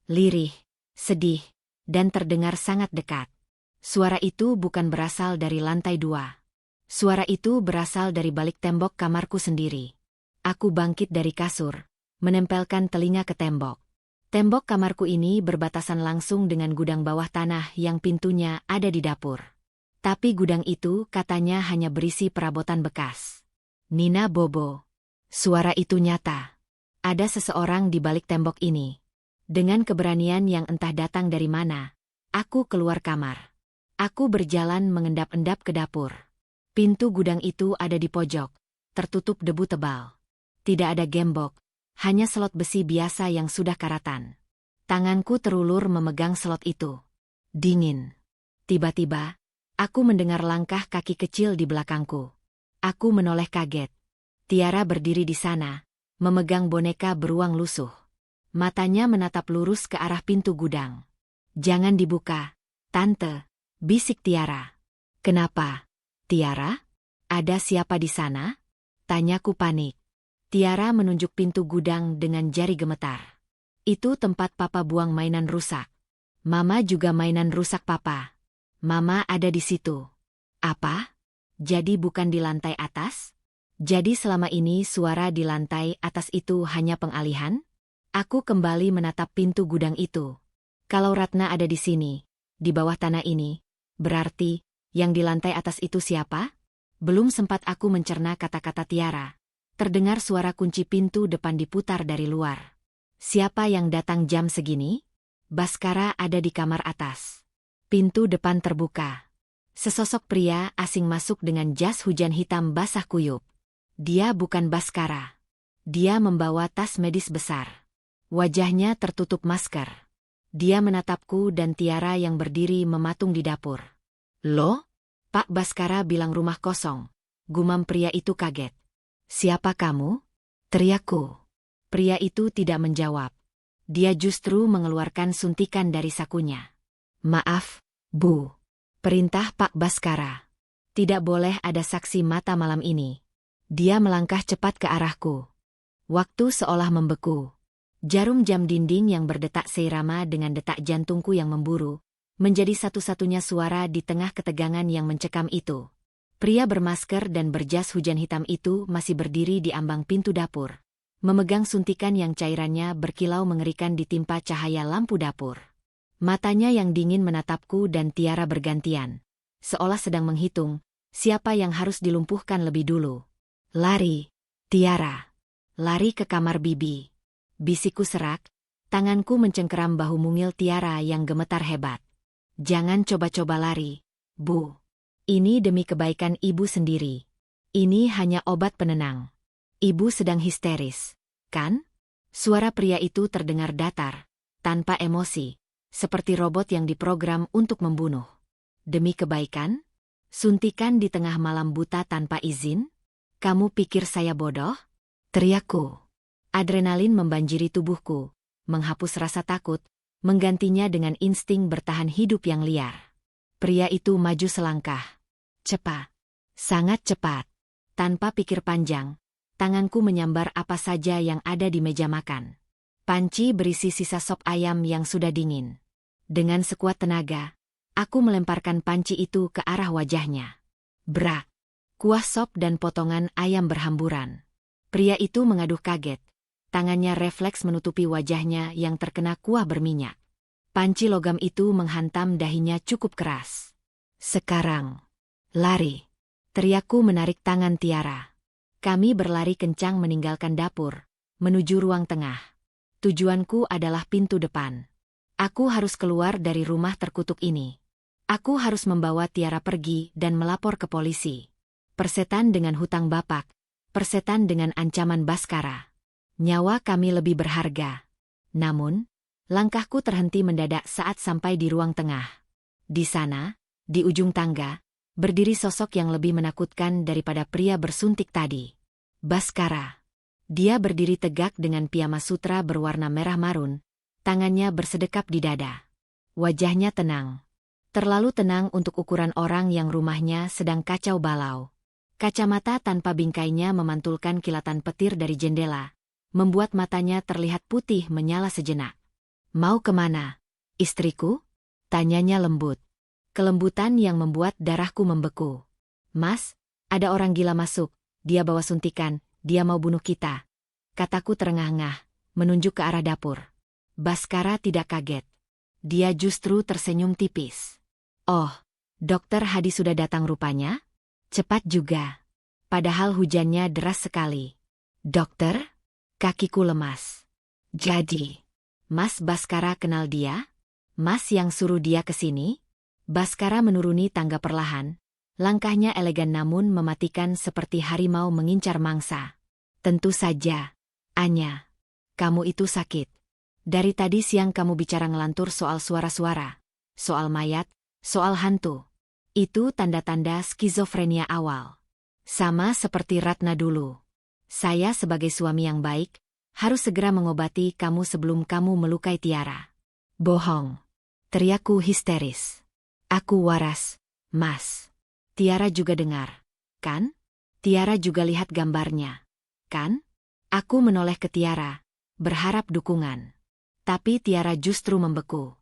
Lirih, sedih, dan terdengar sangat dekat. Suara itu bukan berasal dari lantai 2. Suara itu berasal dari balik tembok kamarku sendiri. Aku bangkit dari kasur, menempelkan telinga ke tembok. Tembok kamarku ini berbatasan langsung dengan gudang bawah tanah yang pintunya ada di dapur. Tapi gudang itu katanya hanya berisi perabotan bekas. Nina Bobo. Suara itu nyata. Ada seseorang di balik tembok ini. Dengan keberanian yang entah datang dari mana, aku keluar kamar. Aku berjalan mengendap-endap ke dapur. Pintu gudang itu ada di pojok, tertutup debu tebal. Tidak ada gembok, hanya slot besi biasa yang sudah karatan. Tanganku terulur memegang slot itu. Dingin. Tiba-tiba, aku mendengar langkah kaki kecil di belakangku. Aku menoleh kaget. Tiara berdiri di sana, memegang boneka beruang lusuh. Matanya menatap lurus ke arah pintu gudang. Jangan dibuka, Tante, bisik Tiara. Kenapa? Tiara? Ada siapa di sana? Tanyaku panik. Tiara menunjuk pintu gudang dengan jari gemetar. Itu tempat papa buang mainan rusak. Mama juga mainan rusak papa. Mama ada di situ. Apa? Jadi bukan di lantai atas? Jadi selama ini suara di lantai atas itu hanya pengalihan? Aku kembali menatap pintu gudang itu. Kalau Ratna ada di sini, di bawah tanah ini, berarti yang di lantai atas itu siapa? Belum sempat aku mencerna kata-kata Tiara. Terdengar suara kunci pintu depan diputar dari luar. Siapa yang datang jam segini? Baskara ada di kamar atas. Pintu depan terbuka. Sesosok pria asing masuk dengan jas hujan hitam basah kuyup. Dia bukan Baskara. Dia membawa tas medis besar. Wajahnya tertutup masker. Dia menatapku dan Tiara yang berdiri mematung di dapur. Loh? Pak Baskara bilang rumah kosong. Gumam pria itu kaget. Siapa kamu? Teriakku. Pria itu tidak menjawab. Dia justru mengeluarkan suntikan dari sakunya. Maaf, Bu. Perintah Pak Baskara. Tidak boleh ada saksi mata malam ini. Dia melangkah cepat ke arahku. Waktu seolah membeku. Jarum jam dinding yang berdetak seirama dengan detak jantungku yang memburu, menjadi satu-satunya suara di tengah ketegangan yang mencekam itu. Pria bermasker dan berjas hujan hitam itu masih berdiri di ambang pintu dapur, memegang suntikan yang cairannya berkilau mengerikan ditimpa cahaya lampu dapur. Matanya yang dingin menatapku dan Tiara bergantian, seolah sedang menghitung siapa yang harus dilumpuhkan lebih dulu. Lari, Tiara. Lari ke kamar bibi. Bisikku serak, tanganku mencengkeram bahu mungil Tiara yang gemetar hebat. Jangan coba-coba lari, Bu. Ini demi kebaikan ibu sendiri. Ini hanya obat penenang. Ibu sedang histeris, kan? Suara pria itu terdengar datar, tanpa emosi, seperti robot yang diprogram untuk membunuh. Demi kebaikan? Suntikan di tengah malam buta tanpa izin? Kamu pikir saya bodoh? Teriakku. Adrenalin membanjiri tubuhku, menghapus rasa takut, menggantinya dengan insting bertahan hidup yang liar. Pria itu maju selangkah. Cepat. Sangat cepat. Tanpa pikir panjang, tanganku menyambar apa saja yang ada di meja makan. Panci berisi sisa sop ayam yang sudah dingin. Dengan sekuat tenaga, aku melemparkan panci itu ke arah wajahnya. Brak. Kuah sop dan potongan ayam berhamburan. Pria itu mengaduh kaget. Tangannya refleks menutupi wajahnya yang terkena kuah berminyak. Panci logam itu menghantam dahinya cukup keras. Sekarang. Lari. Teriakku menarik tangan Tiara. Kami berlari kencang meninggalkan dapur, menuju ruang tengah. Tujuanku adalah pintu depan. Aku harus keluar dari rumah terkutuk ini. Aku harus membawa Tiara pergi dan melapor ke polisi. Persetan dengan hutang bapak. Persetan dengan ancaman Baskara. Nyawa kami lebih berharga. Namun, langkahku terhenti mendadak saat sampai di ruang tengah. Di sana, di ujung tangga, berdiri sosok yang lebih menakutkan daripada pria bersuntik tadi. Baskara. Dia berdiri tegak dengan piyama sutra berwarna merah marun, tangannya bersedekap di dada. Wajahnya tenang. Terlalu tenang untuk ukuran orang yang rumahnya sedang kacau balau. Kacamata tanpa bingkainya memantulkan kilatan petir dari jendela, membuat matanya terlihat putih menyala sejenak. Mau kemana, istriku? Tanyanya lembut. Kelembutan yang membuat darahku membeku. Mas, ada orang gila masuk, dia bawa suntikan, dia mau bunuh kita. Kataku terengah-engah, menunjuk ke arah dapur. Baskara tidak kaget. Dia justru tersenyum tipis. Oh, Dokter Hadi sudah datang rupanya? Cepat juga. Padahal hujannya deras sekali. Dokter? Kakiku lemas. Jadi, Mas Baskara kenal dia? Mas yang suruh dia ke sini? Baskara menuruni tangga perlahan. Langkahnya elegan namun mematikan seperti harimau mengincar mangsa. Tentu saja. Anya. Kamu itu sakit. Dari tadi siang kamu bicara ngelantur soal suara-suara. Soal mayat, soal hantu. Itu tanda-tanda skizofrenia awal. Sama seperti Ratna dulu. Saya sebagai suami yang baik, harus segera mengobati kamu sebelum kamu melukai Tiara. Bohong. Teriakku histeris. Aku waras, Mas. Tiara juga dengar. Kan? Tiara juga lihat gambarnya. Kan? Aku menoleh ke Tiara, berharap dukungan. Tapi Tiara justru membeku.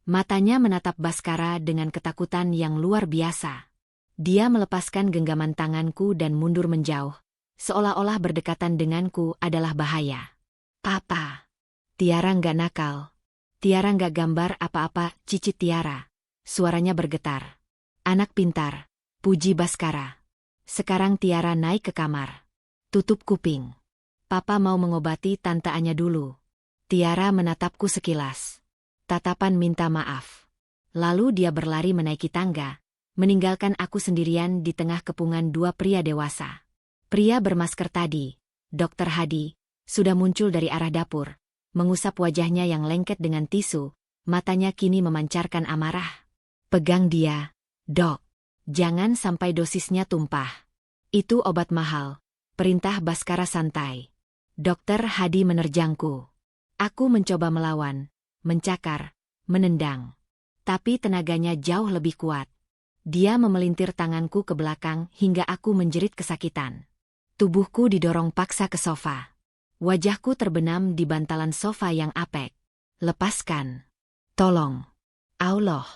Matanya menatap Baskara dengan ketakutan yang luar biasa. Dia melepaskan genggaman tanganku dan mundur menjauh, seolah-olah berdekatan denganku adalah bahaya. Papa. Tiara nggak nakal. Tiara nggak gambar apa-apa, cicit Tiara. Suaranya bergetar. Anak pintar, puji Baskara. Sekarang Tiara naik ke kamar. Tutup kuping. Papa mau mengobati Tante Anya dulu. Tiara menatapku sekilas. Tatapan minta maaf. Lalu dia berlari menaiki tangga, meninggalkan aku sendirian di tengah kepungan dua pria dewasa. Pria bermasker tadi, Dokter Hadi, sudah muncul dari arah dapur, mengusap wajahnya yang lengket dengan tisu, matanya kini memancarkan amarah. Pegang dia, Dok. Jangan sampai dosisnya tumpah. Itu obat mahal, perintah Baskara santai. Dokter Hadi menerjangku. Aku mencoba melawan, mencakar, menendang. Tapi tenaganya jauh lebih kuat. Dia memelintir tanganku ke belakang hingga aku menjerit kesakitan. Tubuhku didorong paksa ke sofa. Wajahku terbenam di bantalan sofa yang apek. Lepaskan. Tolong. Allah.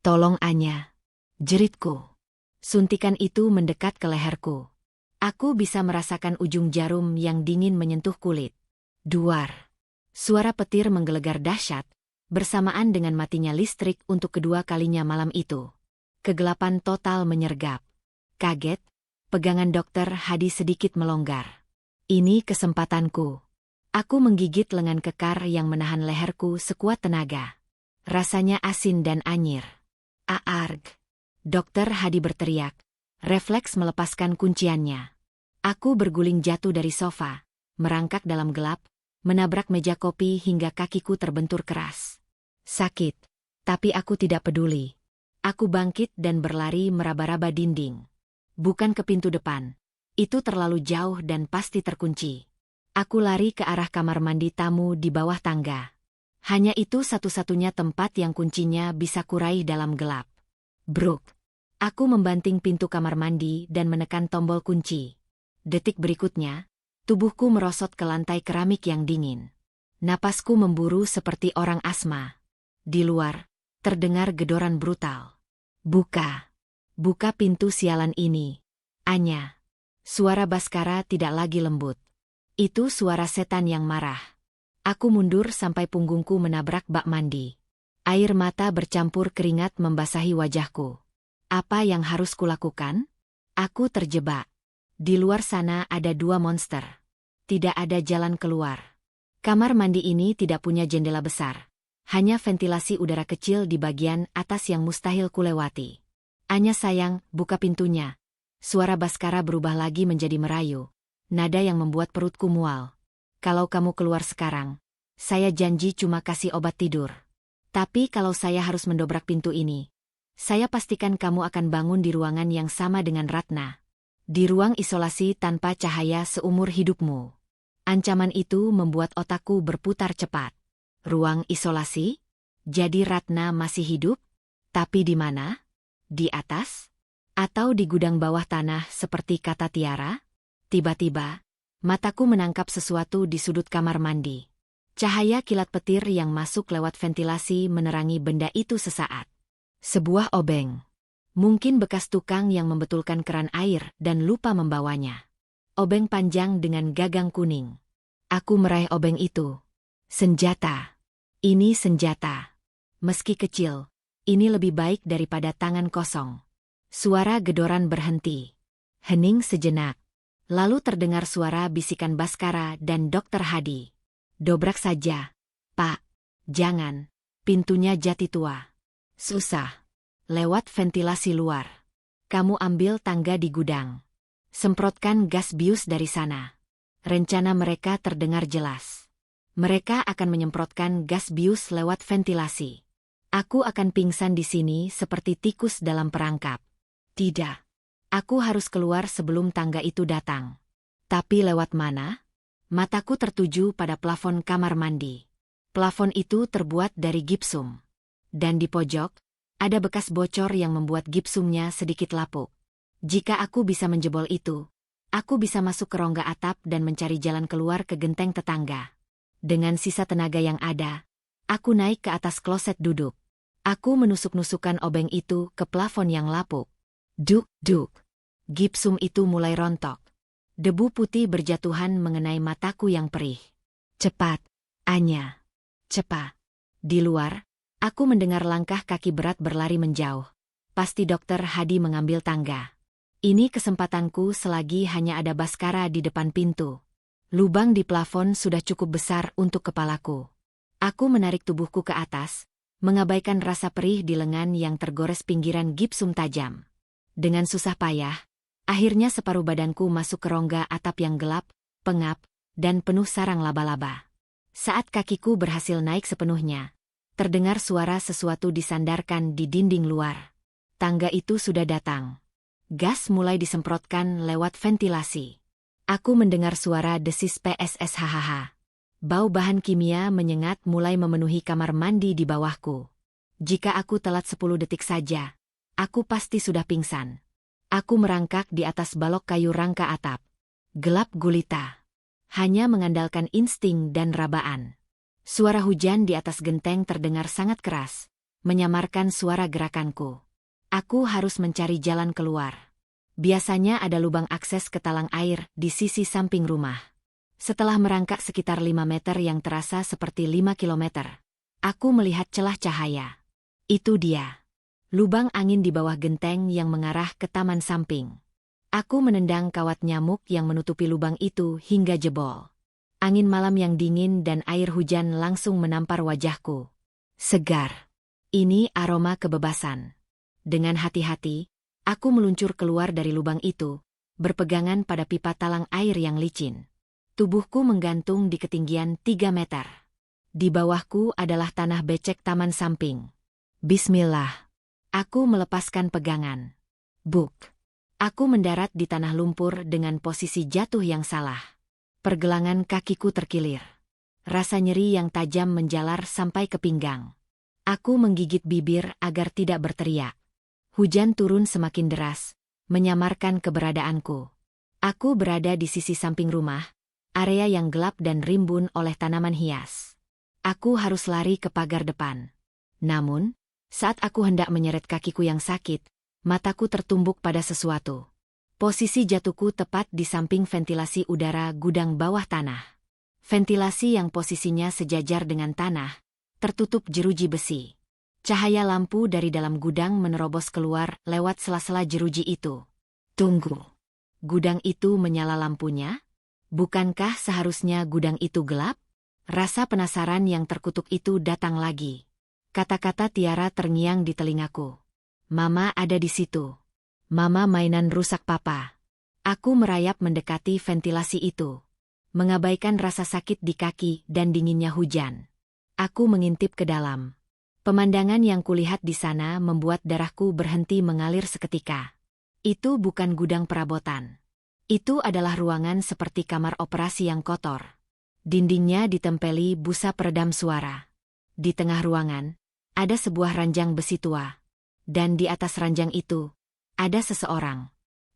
Tolong Anya. Jeritku. Suntikan itu mendekat ke leherku. Aku bisa merasakan ujung jarum yang dingin menyentuh kulit. Duar. Suara petir menggelegar dahsyat, bersamaan dengan matinya listrik untuk kedua kalinya malam itu. Kegelapan total menyergap. Kaget, pegangan dokter Hadi sedikit melonggar. Ini kesempatanku. Aku menggigit lengan kekar yang menahan leherku sekuat tenaga. Rasanya asin dan anyir. Aarg. Dokter Hadi berteriak. Refleks melepaskan kunciannya. Aku berguling jatuh dari sofa, merangkak dalam gelap, menabrak meja kopi hingga kakiku terbentur keras. Sakit, tapi aku tidak peduli. Aku bangkit dan berlari meraba-raba dinding. Bukan ke pintu depan. Itu terlalu jauh dan pasti terkunci. Aku lari ke arah kamar mandi tamu di bawah tangga. Hanya itu satu-satunya tempat yang kuncinya bisa kurai dalam gelap. Bruk. Aku membanting pintu kamar mandi dan menekan tombol kunci. Detik berikutnya, tubuhku merosot ke lantai keramik yang dingin. Napasku memburu seperti orang asma. Di luar, terdengar gedoran brutal. Buka. Buka pintu sialan ini. Anya. Suara Baskara tidak lagi lembut. Itu suara setan yang marah. Aku mundur sampai punggungku menabrak bak mandi. Air mata bercampur keringat membasahi wajahku. Apa yang harus kulakukan? Aku terjebak. Di luar sana ada dua monster. Tidak ada jalan keluar. Kamar mandi ini tidak punya jendela besar. Hanya ventilasi udara kecil di bagian atas yang mustahil kulewati. Anya sayang, buka pintunya. Suara Baskara berubah lagi menjadi merayu. Nada yang membuat perutku mual. Kalau kamu keluar sekarang, saya janji cuma kasih obat tidur. Tapi kalau saya harus mendobrak pintu ini, saya pastikan kamu akan bangun di ruangan yang sama dengan Ratna. Di ruang isolasi tanpa cahaya seumur hidupmu. Ancaman itu membuat otakku berputar cepat. Ruang isolasi? Jadi Ratna masih hidup? Tapi di mana? Di atas? Atau di gudang bawah tanah seperti kata Tiara? Tiba-tiba, mataku menangkap sesuatu di sudut kamar mandi. Cahaya kilat petir yang masuk lewat ventilasi menerangi benda itu sesaat. Sebuah obeng. Mungkin bekas tukang yang membetulkan keran air dan lupa membawanya. Obeng panjang dengan gagang kuning. Aku meraih obeng itu. Senjata. Ini senjata. Meski kecil, ini lebih baik daripada tangan kosong. Suara gedoran berhenti. Hening sejenak. Lalu terdengar suara bisikan Baskara dan Dokter Hadi. Dobrak saja. Pak. Jangan. Pintunya jati tua. Susah. Lewat ventilasi luar. Kamu ambil tangga di gudang. Semprotkan gas bius dari sana. Rencana mereka terdengar jelas. Mereka akan menyemprotkan gas bius lewat ventilasi. Aku akan pingsan di sini seperti tikus dalam perangkap. Tidak. Aku harus keluar sebelum tangga itu datang. Tapi lewat mana? Mataku tertuju pada plafon kamar mandi. Plafon itu terbuat dari gipsum. Dan di pojok, ada bekas bocor yang membuat gipsumnya sedikit lapuk. Jika aku bisa menjebol itu, aku bisa masuk ke rongga atap dan mencari jalan keluar ke genteng tetangga. Dengan sisa tenaga yang ada, aku naik ke atas kloset duduk. Aku menusuk-nusukkan obeng itu ke plafon yang lapuk. Duk-duk. Gipsum itu mulai rontok. Debu putih berjatuhan mengenai mataku yang perih. Cepat, Anya. Cepat. Di luar, aku mendengar langkah kaki berat berlari menjauh. Pasti Dokter Hadi mengambil tangga. Ini kesempatanku selagi hanya ada Baskara di depan pintu. Lubang di plafon sudah cukup besar untuk kepalaku. Aku menarik tubuhku ke atas, mengabaikan rasa perih di lengan yang tergores pinggiran gipsum tajam. Dengan susah payah, akhirnya separuh badanku masuk ke rongga atap yang gelap, pengap, dan penuh sarang laba-laba. Saat kakiku berhasil naik sepenuhnya, terdengar suara sesuatu disandarkan di dinding luar. Tangga itu sudah datang. Gas mulai disemprotkan lewat ventilasi. Aku mendengar suara desis PSS hahaha. Bau bahan kimia menyengat mulai memenuhi kamar mandi di bawahku. Jika aku telat 10 detik saja, aku pasti sudah pingsan. Aku merangkak di atas balok kayu rangka atap. Gelap gulita. Hanya mengandalkan insting dan rabaan. Suara hujan di atas genteng terdengar sangat keras, menyamarkan suara gerakanku. Aku harus mencari jalan keluar. Biasanya ada lubang akses ke talang air di sisi samping rumah. Setelah merangkak sekitar 5 meter yang terasa seperti 5 kilometer, aku melihat celah cahaya. Itu dia. Lubang angin di bawah genteng yang mengarah ke taman samping. Aku menendang kawat nyamuk yang menutupi lubang itu hingga jebol. Angin malam yang dingin dan air hujan langsung menampar wajahku. Segar. Ini aroma kebebasan. Dengan hati-hati, aku meluncur keluar dari lubang itu, berpegangan pada pipa talang air yang licin. Tubuhku menggantung di ketinggian 3 meter. Di bawahku adalah tanah becek taman samping. Bismillah. Aku melepaskan pegangan. Buk. Aku mendarat di tanah lumpur dengan posisi jatuh yang salah. Pergelangan kakiku terkilir. Rasa nyeri yang tajam menjalar sampai ke pinggang. Aku menggigit bibir agar tidak berteriak. Hujan turun semakin deras, menyamarkan keberadaanku. Aku berada di sisi samping rumah, area yang gelap dan rimbun oleh tanaman hias. Aku harus lari ke pagar depan. Namun, saat aku hendak menyeret kakiku yang sakit, mataku tertumbuk pada sesuatu. Posisi jatuhku tepat di samping ventilasi udara gudang bawah tanah. Ventilasi yang posisinya sejajar dengan tanah, tertutup jeruji besi. Cahaya lampu dari dalam gudang menerobos keluar lewat sela-sela jeruji itu. Tunggu. Gudang itu menyala lampunya? Bukankah seharusnya gudang itu gelap? Rasa penasaran yang terkutuk itu datang lagi. Kata-kata Tiara terngiang di telingaku. Mama ada di situ. Mama mainan rusak papa. Aku merayap mendekati ventilasi itu. Mengabaikan rasa sakit di kaki dan dinginnya hujan. Aku mengintip ke dalam. Pemandangan yang kulihat di sana membuat darahku berhenti mengalir seketika. Itu bukan gudang perabotan. Itu adalah ruangan seperti kamar operasi yang kotor. Dindingnya ditempeli busa peredam suara. Di tengah ruangan, ada sebuah ranjang besi tua. Dan di atas ranjang itu, ada seseorang.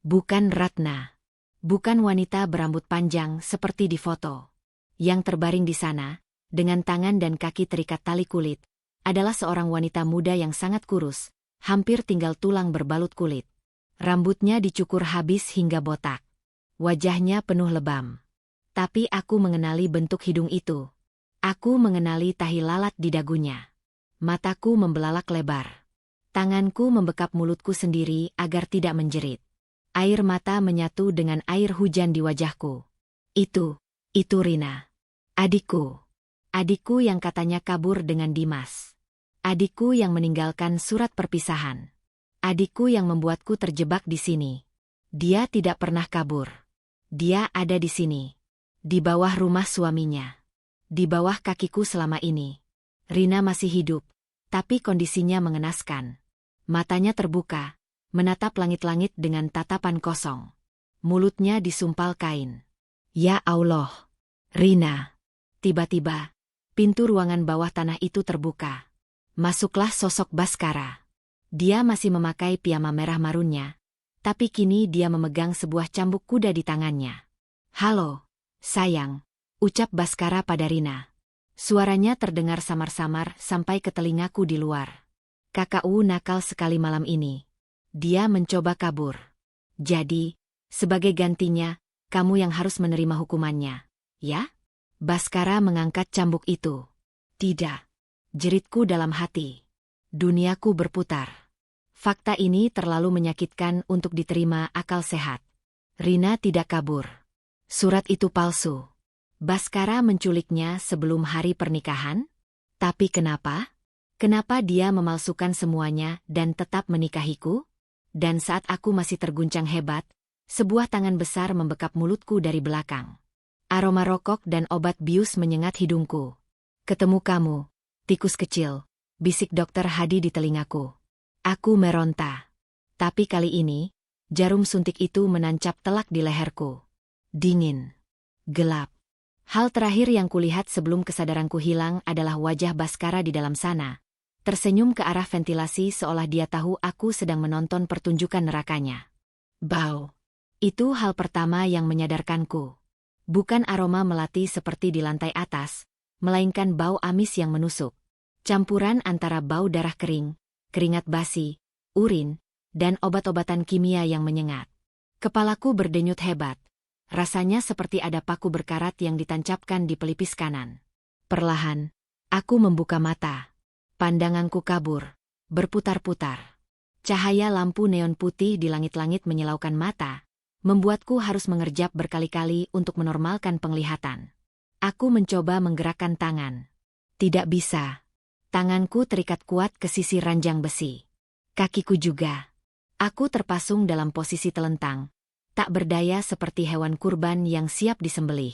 Bukan Ratna. Bukan wanita berambut panjang seperti di foto. Yang terbaring di sana, dengan tangan dan kaki terikat tali kulit, adalah seorang wanita muda yang sangat kurus, hampir tinggal tulang berbalut kulit. Rambutnya dicukur habis hingga botak. Wajahnya penuh lebam. Tapi aku mengenali bentuk hidung itu. Aku mengenali tahi lalat di dagunya. Mataku membelalak lebar. Tanganku membekap mulutku sendiri agar tidak menjerit. Air mata menyatu dengan air hujan di wajahku. Itu Rina. Adikku. Adikku yang katanya kabur dengan Dimas. Adikku yang meninggalkan surat perpisahan. Adikku yang membuatku terjebak di sini. Dia tidak pernah kabur. Dia ada di sini. Di bawah rumah suaminya. Di bawah kakiku selama ini. Rina masih hidup, tapi kondisinya mengenaskan. Matanya terbuka, menatap langit-langit dengan tatapan kosong. Mulutnya disumpal kain. Ya Allah. Rina. Tiba-tiba, pintu ruangan bawah tanah itu terbuka. Masuklah sosok Baskara. Dia masih memakai piyama merah marunnya, tapi kini dia memegang sebuah cambuk kuda di tangannya. Halo, sayang, ucap Baskara pada Rina. Suaranya terdengar samar-samar sampai ke telingaku di luar. Kakakku nakal sekali malam ini. Dia mencoba kabur. Jadi, sebagai gantinya, kamu yang harus menerima hukumannya, ya? Baskara mengangkat cambuk itu. Tidak. Jeritku dalam hati. Duniaku berputar. Fakta ini terlalu menyakitkan untuk diterima akal sehat. Rina tidak kabur. Surat itu palsu. Baskara menculiknya sebelum hari pernikahan? Tapi kenapa? Kenapa dia memalsukan semuanya dan tetap menikahiku? Dan saat aku masih terguncang hebat, sebuah tangan besar membekap mulutku dari belakang. Aroma rokok dan obat bius menyengat hidungku. Ketemu kamu, tikus kecil, bisik dokter Hadi di telingaku. Aku meronta. Tapi kali ini, Jarum suntik itu menancap telak di leherku. Dingin. Gelap. Hal terakhir yang kulihat sebelum kesadaranku hilang adalah wajah Baskara di dalam sana. Tersenyum ke arah ventilasi seolah dia tahu aku sedang menonton pertunjukan nerakanya. Bau. Itu hal pertama yang menyadarkanku. Bukan aroma melati seperti di lantai atas, melainkan bau amis yang menusuk. Campuran antara bau darah kering, keringat basi, urin, dan obat-obatan kimia yang menyengat. Kepalaku berdenyut hebat. Rasanya seperti ada paku berkarat yang ditancapkan di pelipis kanan. Perlahan, aku membuka mata. Pandanganku kabur, berputar-putar. Cahaya lampu neon putih di langit-langit menyilaukan mata, membuatku harus mengerjap berkali-kali untuk menormalkan penglihatan. Aku mencoba menggerakkan tangan. Tidak bisa. Tanganku terikat kuat ke sisi ranjang besi. Kakiku juga. Aku terpasung dalam posisi telentang, tak berdaya seperti hewan kurban yang siap disembelih.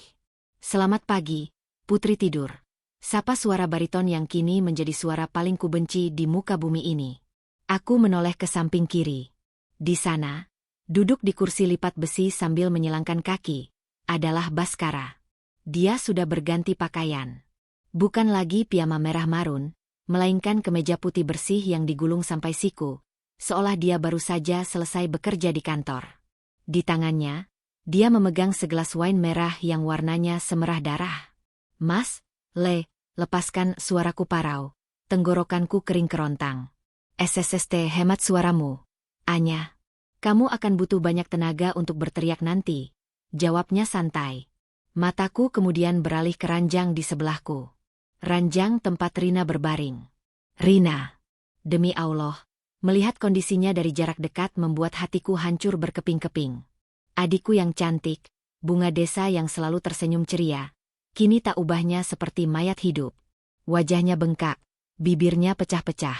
Selamat pagi, putri tidur. Sapa suara bariton yang kini menjadi suara paling kubenci di muka bumi ini. Aku menoleh ke samping kiri. Di sana, duduk di kursi lipat besi sambil menyilangkan kaki, adalah Baskara. Dia sudah berganti pakaian. Bukan lagi piyama merah marun, melainkan kemeja putih bersih yang digulung sampai siku, seolah dia baru saja selesai bekerja di kantor. Di tangannya, dia memegang segelas wine merah yang warnanya semerah darah. Mas, lepaskan, suaraku parau. Tenggorokanku kering kerontang. SSST, hemat suaramu. Anya, kamu akan butuh banyak tenaga untuk berteriak nanti. Jawabnya santai. Mataku kemudian beralih ke ranjang di sebelahku. Ranjang tempat Rina berbaring. Rina. Demi Allah, melihat kondisinya dari jarak dekat membuat hatiku hancur berkeping-keping. Adikku yang cantik, bunga desa yang selalu tersenyum ceria, kini tak ubahnya seperti mayat hidup. Wajahnya bengkak, bibirnya pecah-pecah.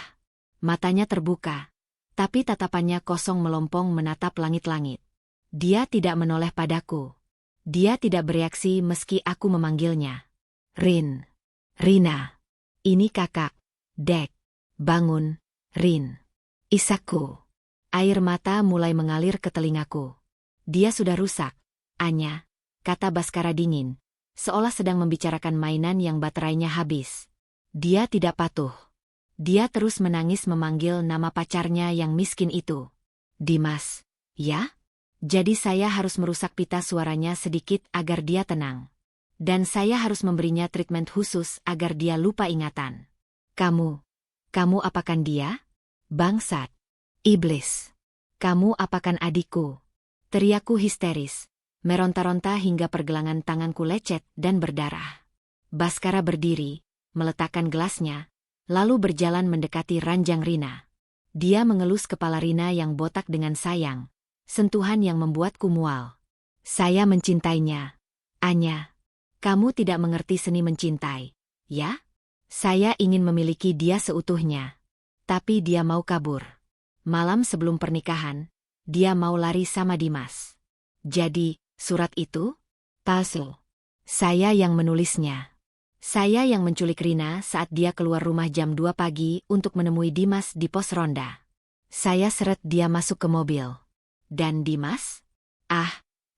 Matanya terbuka, tapi tatapannya kosong melompong menatap langit-langit. Dia tidak menoleh padaku. Dia tidak bereaksi meski aku memanggilnya. Rina. Ini kakak. Dek. Bangun, Rin. Isakku. Air mata mulai mengalir ke telingaku. Dia sudah rusak, Anya, kata Baskara dingin, seolah sedang membicarakan mainan yang baterainya habis. Dia tidak patuh. Dia terus menangis memanggil nama pacarnya yang miskin itu. Dimas, ya? Jadi saya harus merusak pita suaranya sedikit agar dia tenang. Dan saya harus memberinya treatment khusus agar dia lupa ingatan. Kamu apakan dia? Bangsat. Iblis. Kamu apakan adikku? Teriakku histeris, meronta-ronta hingga pergelangan tanganku lecet dan berdarah. Baskara berdiri, meletakkan gelasnya, lalu berjalan mendekati ranjang Rina. Dia mengelus kepala Rina yang botak dengan sayang, sentuhan yang membuatku mual. Saya mencintainya. Anya, kamu tidak mengerti seni mencintai, ya? Saya ingin memiliki dia seutuhnya. Tapi dia mau kabur. Malam sebelum pernikahan, dia mau lari sama Dimas. Jadi, surat itu? Palsu. Saya yang menulisnya. Saya yang menculik Rina saat dia keluar rumah jam 2 pagi untuk menemui Dimas di pos ronda. Saya seret dia masuk ke mobil. Dan Dimas?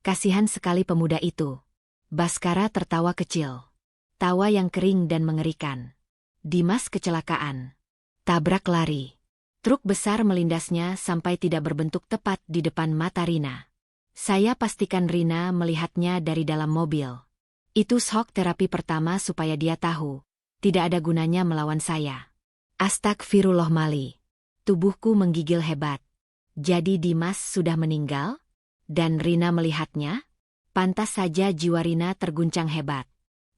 Kasihan sekali pemuda itu. Baskara tertawa kecil. Tawa yang kering dan mengerikan. Dimas kecelakaan. Tabrak lari. Truk besar melindasnya sampai tidak berbentuk tepat di depan mata Rina. Saya pastikan Rina melihatnya dari dalam mobil. Itu shock terapi pertama supaya dia tahu, tidak ada gunanya melawan saya. Astagfirullah Mali. Tubuhku menggigil hebat. Jadi Dimas sudah meninggal? Dan Rina melihatnya? Pantas saja jiwa Rina terguncang hebat.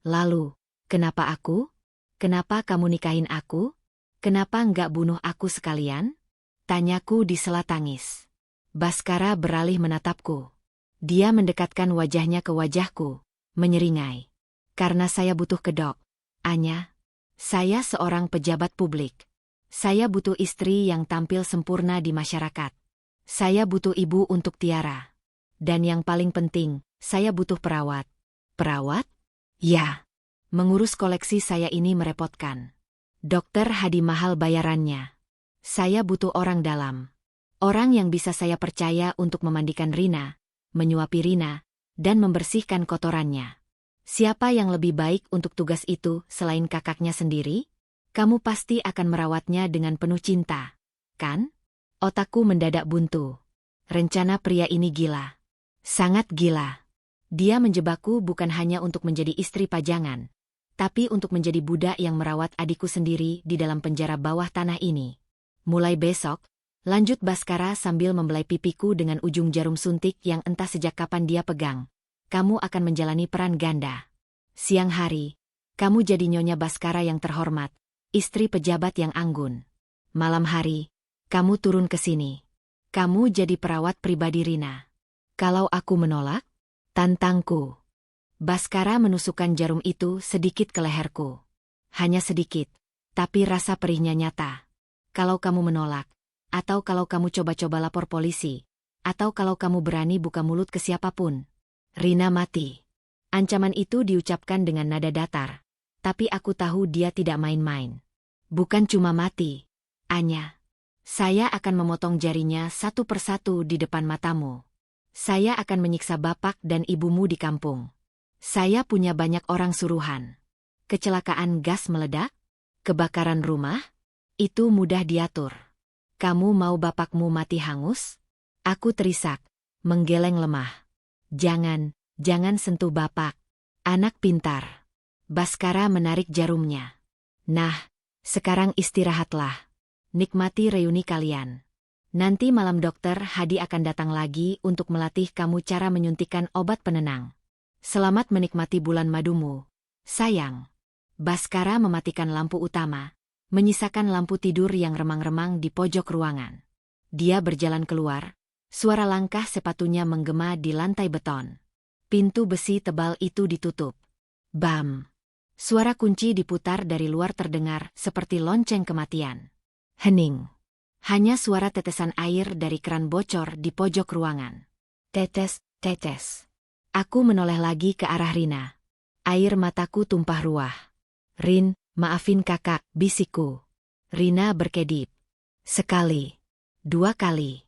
Lalu, kenapa aku? Kenapa kamu nikahin aku? Kenapa nggak bunuh aku sekalian? Tanyaku di sela tangis. Baskara beralih menatapku. Dia mendekatkan wajahnya ke wajahku, menyeringai. Karena saya butuh kedok, Anya. Saya seorang pejabat publik. Saya butuh istri yang tampil sempurna di masyarakat. Saya butuh ibu untuk Tiara. Dan yang paling penting, saya butuh perawat. Perawat? Ya. Mengurus koleksi saya ini merepotkan. Dokter Hadi mahal bayarannya. Saya butuh orang dalam. Orang yang bisa saya percaya untuk memandikan Rina, menyuapi Rina, dan membersihkan kotorannya. Siapa yang lebih baik untuk tugas itu selain kakaknya sendiri? Kamu pasti akan merawatnya dengan penuh cinta, kan? Otakku mendadak buntu. Rencana pria ini gila. Sangat gila. Dia menjebakku bukan hanya untuk menjadi istri pajangan, tapi untuk menjadi budak yang merawat adikku sendiri di dalam penjara bawah tanah ini. Mulai besok, lanjut Baskara sambil membelai pipiku dengan ujung jarum suntik yang entah sejak kapan dia pegang. Kamu akan menjalani peran ganda. Siang hari, kamu jadi Nyonya Baskara yang terhormat, istri pejabat yang anggun. Malam hari, kamu turun ke sini. Kamu jadi perawat pribadi Rina. Kalau aku menolak, tantangku. Baskara menusukkan jarum itu sedikit ke leherku. Hanya sedikit, tapi rasa perihnya nyata. Kalau kamu menolak, atau kalau kamu coba-coba lapor polisi, atau kalau kamu berani buka mulut ke siapapun, Rina mati. Ancaman itu diucapkan dengan nada datar, tapi aku tahu dia tidak main-main. Bukan cuma mati, Anya. Saya akan memotong jarinya satu persatu di depan matamu. Saya akan menyiksa bapak dan ibumu di kampung. Saya punya banyak orang suruhan. Kecelakaan gas meledak? Kebakaran rumah? Itu mudah diatur. Kamu mau bapakmu mati hangus? Aku terisak, menggeleng lemah. Jangan sentuh bapak. Anak pintar. Baskara menarik jarumnya. Nah, sekarang istirahatlah. Nikmati reuni kalian. Nanti malam Dokter Hadi akan datang lagi untuk melatih kamu cara menyuntikkan obat penenang. Selamat menikmati bulan madumu, sayang. Baskara mematikan lampu utama, menyisakan lampu tidur yang remang-remang di pojok ruangan. Dia berjalan keluar, suara langkah sepatunya menggema di lantai beton. Pintu besi tebal itu ditutup. Bam! Suara kunci diputar dari luar terdengar seperti lonceng kematian. Hening. Hanya suara tetesan air dari keran bocor di pojok ruangan. Tetes, tetes. Aku menoleh lagi ke arah Rina. Air mataku tumpah ruah. Rin, maafin kakak, bisikku. Rina berkedip. Sekali. Dua kali.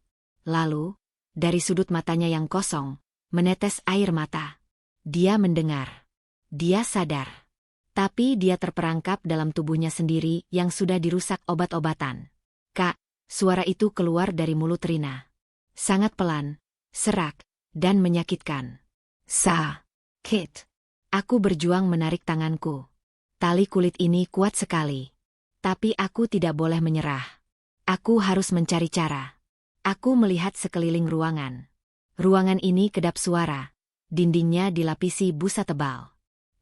Lalu, dari sudut matanya yang kosong, menetes air mata. Dia mendengar. Dia sadar. Tapi dia terperangkap dalam tubuhnya sendiri yang sudah dirusak obat-obatan. Kak, suara itu keluar dari mulut Rina. Sangat pelan, serak, dan menyakitkan. Sakit. Aku berjuang menarik tanganku. Tali kulit ini kuat sekali. Tapi aku tidak boleh menyerah. Aku harus mencari cara. Aku melihat sekeliling ruangan. Ruangan ini kedap suara. Dindingnya dilapisi busa tebal.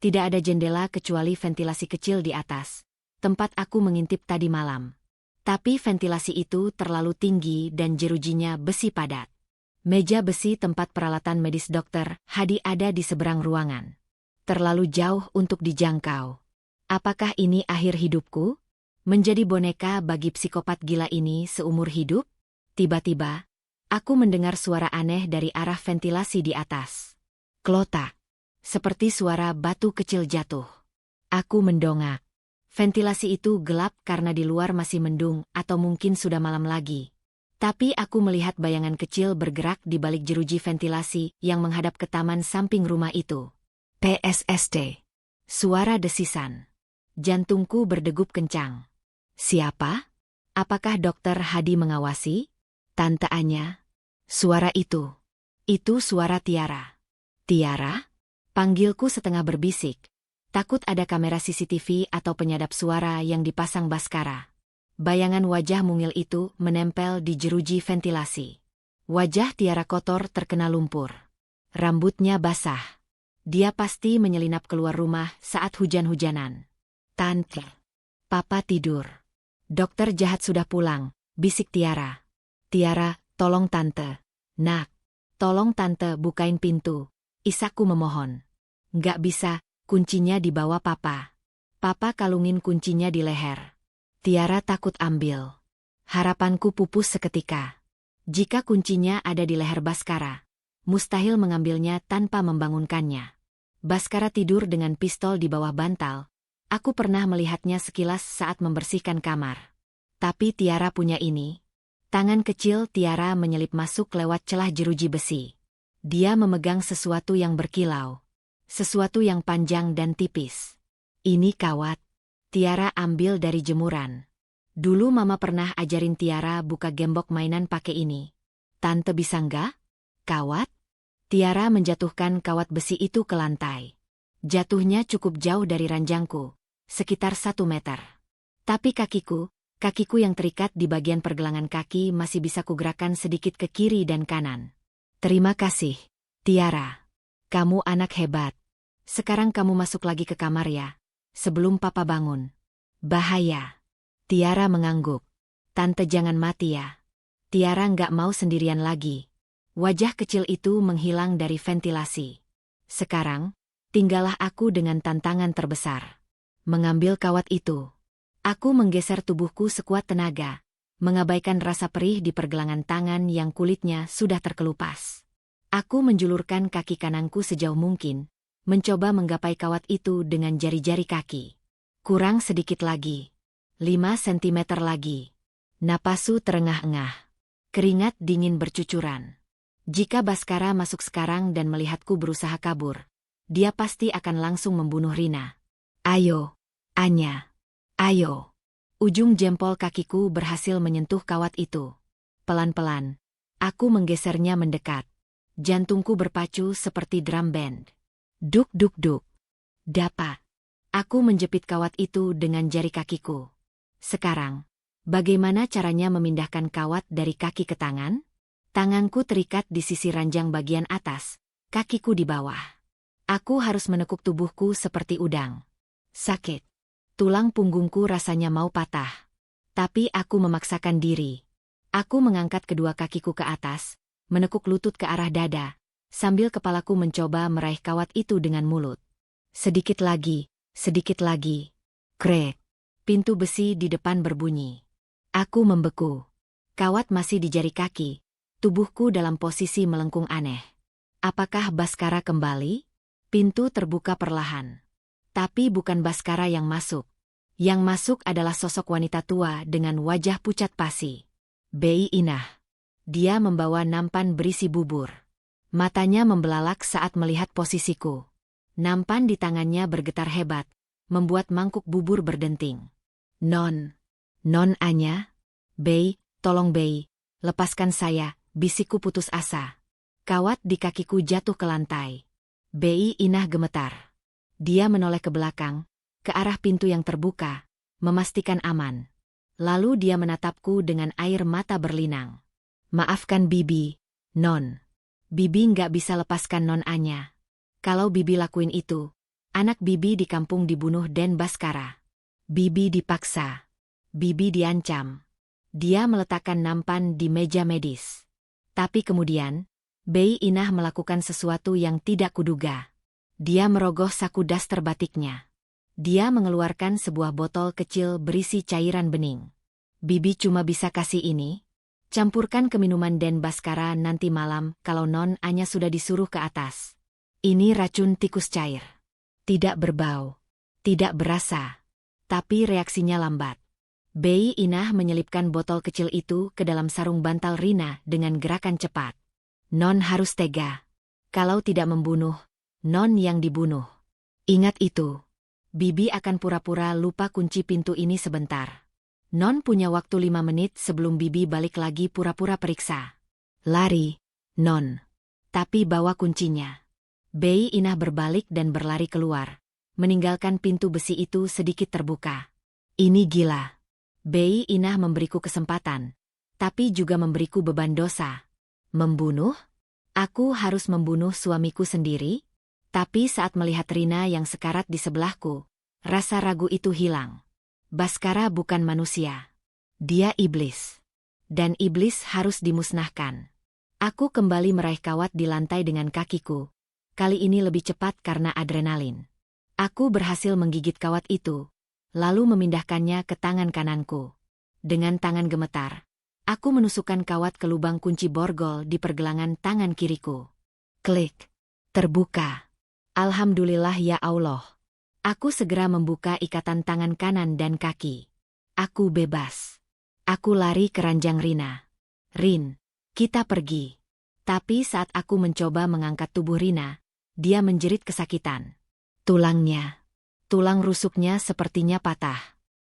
Tidak ada jendela kecuali ventilasi kecil di atas, tempat aku mengintip tadi malam. Tapi ventilasi itu terlalu tinggi dan jerujinya besi padat. Meja besi tempat peralatan medis Dokter Hadi ada di seberang ruangan. Terlalu jauh untuk dijangkau. Apakah ini akhir hidupku? Menjadi boneka bagi psikopat gila ini seumur hidup? Tiba-tiba, aku mendengar suara aneh dari arah ventilasi di atas. Klotak. Seperti suara batu kecil jatuh. Aku mendongak. Ventilasi itu gelap karena di luar masih mendung atau mungkin sudah malam lagi. Tapi aku melihat bayangan kecil bergerak di balik jeruji ventilasi yang menghadap ke taman samping rumah itu. PSST. Suara desisan. Jantungku berdegup kencang. Siapa? Apakah Dokter Hadi mengawasi? Tante Anya. Suara itu. Itu suara Tiara. Tiara? Panggilku setengah berbisik. Takut ada kamera CCTV atau penyadap suara yang dipasang Baskara. Bayangan wajah mungil itu menempel di jeruji ventilasi. Wajah Tiara kotor terkena lumpur. Rambutnya basah. Dia pasti menyelinap keluar rumah saat hujan-hujanan. Tante. Papa tidur. Dokter jahat sudah pulang, bisik Tiara. Tiara, tolong tante. Nak. Tolong tante bukain pintu. Isakku memohon. Nggak bisa, kuncinya dibawa papa. Papa kalungin kuncinya di leher. Tiara takut ambil. Harapanku pupus seketika. Jika kuncinya ada di leher Baskara, mustahil mengambilnya tanpa membangunkannya. Baskara tidur dengan pistol di bawah bantal. Aku pernah melihatnya sekilas saat membersihkan kamar. Tapi Tiara punya ini. Tangan kecil Tiara menyelip masuk lewat celah jeruji besi. Dia memegang sesuatu yang berkilau. Sesuatu yang panjang dan tipis. Ini kawat. Tiara ambil dari jemuran. Dulu Mama pernah ajarin Tiara buka gembok mainan pakai ini. Tante bisa nggak? Kawat? Tiara menjatuhkan kawat besi itu ke lantai. Jatuhnya cukup jauh dari ranjangku, sekitar 1 meter. Tapi kakiku yang terikat di bagian pergelangan kaki masih bisa kugerakkan sedikit ke kiri dan kanan. Terima kasih, Tiara. Kamu anak hebat. Sekarang kamu masuk lagi ke kamar ya, sebelum Papa bangun. Bahaya. Tiara mengangguk. Tante jangan mati ya. Tiara nggak mau sendirian lagi. Wajah kecil itu menghilang dari ventilasi. Sekarang, tinggallah aku dengan tantangan terbesar. Mengambil kawat itu. Aku menggeser tubuhku sekuat tenaga, mengabaikan rasa perih di pergelangan tangan yang kulitnya sudah terkelupas. Aku menjulurkan kaki kananku sejauh mungkin, mencoba menggapai kawat itu dengan jari-jari kaki. Kurang sedikit lagi. 5 sentimeter lagi. Napasku terengah-engah. Keringat dingin bercucuran. Jika Baskara masuk sekarang dan melihatku berusaha kabur, dia pasti akan langsung membunuh Rina. Ayo, Anya. Ayo. Ujung jempol kakiku berhasil menyentuh kawat itu. Pelan-pelan, aku menggesernya mendekat. Jantungku berpacu seperti drum band. Duk duk duk. Dapat. Aku menjepit kawat itu dengan jari kakiku. Sekarang, bagaimana caranya memindahkan kawat dari kaki ke tangan? Tanganku terikat di sisi ranjang bagian atas, kakiku di bawah. Aku harus menekuk tubuhku seperti udang. Sakit. Tulang punggungku rasanya mau patah. Tapi aku memaksakan diri. Aku mengangkat kedua kakiku ke atas, menekuk lutut ke arah dada, sambil kepalaku mencoba meraih kawat itu dengan mulut. Sedikit lagi, sedikit lagi. Krek. Pintu besi di depan berbunyi. Aku membeku. Kawat masih di jari kaki. Tubuhku dalam posisi melengkung aneh. Apakah Baskara kembali? Pintu terbuka perlahan. Tapi bukan Baskara yang masuk. Yang masuk adalah sosok wanita tua dengan wajah pucat pasi. Bei Inah. Dia membawa nampan berisi bubur. Matanya membelalak saat melihat posisiku. Nampan di tangannya bergetar hebat, membuat mangkuk bubur berdenting. Non Anya? Bei, tolong Bei, lepaskan saya. Bisikku putus asa. Kawat di kakiku jatuh ke lantai. Bei Inah gemetar. Dia menoleh ke belakang, ke arah pintu yang terbuka, memastikan aman. Lalu dia menatapku dengan air mata berlinang. Maafkan Bibi, Non. Bibi nggak bisa lepaskan Non Anya. Kalau Bibi lakuin itu, anak Bibi di kampung dibunuh Den Baskara. Bibi dipaksa. Bibi diancam. Dia meletakkan nampan di meja medis. Tapi kemudian, Bei Inah melakukan sesuatu yang tidak kuduga. Dia merogoh saku daster batiknya. Dia mengeluarkan sebuah botol kecil berisi cairan bening. Bibi cuma bisa kasih ini. Campurkan ke minuman Den Baskara nanti malam kalau Non Anya sudah disuruh ke atas. Ini racun tikus cair. Tidak berbau. Tidak berasa. Tapi reaksinya lambat. Bei Inah menyelipkan botol kecil itu ke dalam sarung bantal Rina dengan gerakan cepat. Non harus tega. Kalau tidak membunuh, Non yang dibunuh. Ingat itu. Bibi akan pura-pura lupa kunci pintu ini sebentar. Non punya waktu 5 menit sebelum Bibi balik lagi pura-pura periksa. Lari, Non. Tapi bawa kuncinya. Bei Inah berbalik dan berlari keluar, meninggalkan pintu besi itu sedikit terbuka. Ini gila. Bei Inah memberiku kesempatan, tapi juga memberiku beban dosa. Membunuh? Aku harus membunuh suamiku sendiri? Tapi saat melihat Rina yang sekarat di sebelahku, rasa ragu itu hilang. Baskara bukan manusia. Dia iblis. Dan iblis harus dimusnahkan. Aku kembali meraih kawat di lantai dengan kakiku. Kali ini lebih cepat karena adrenalin. Aku berhasil menggigit kawat itu, lalu memindahkannya ke tangan kananku. Dengan tangan gemetar, aku menusukkan kawat ke lubang kunci borgol di pergelangan tangan kiriku. Klik. Terbuka. Alhamdulillah ya Allah. Aku segera membuka ikatan tangan kanan dan kaki. Aku bebas. Aku lari ke ranjang Rina. Rin, kita pergi. Tapi saat aku mencoba mengangkat tubuh Rina, dia menjerit kesakitan. Tulang rusuknya sepertinya patah.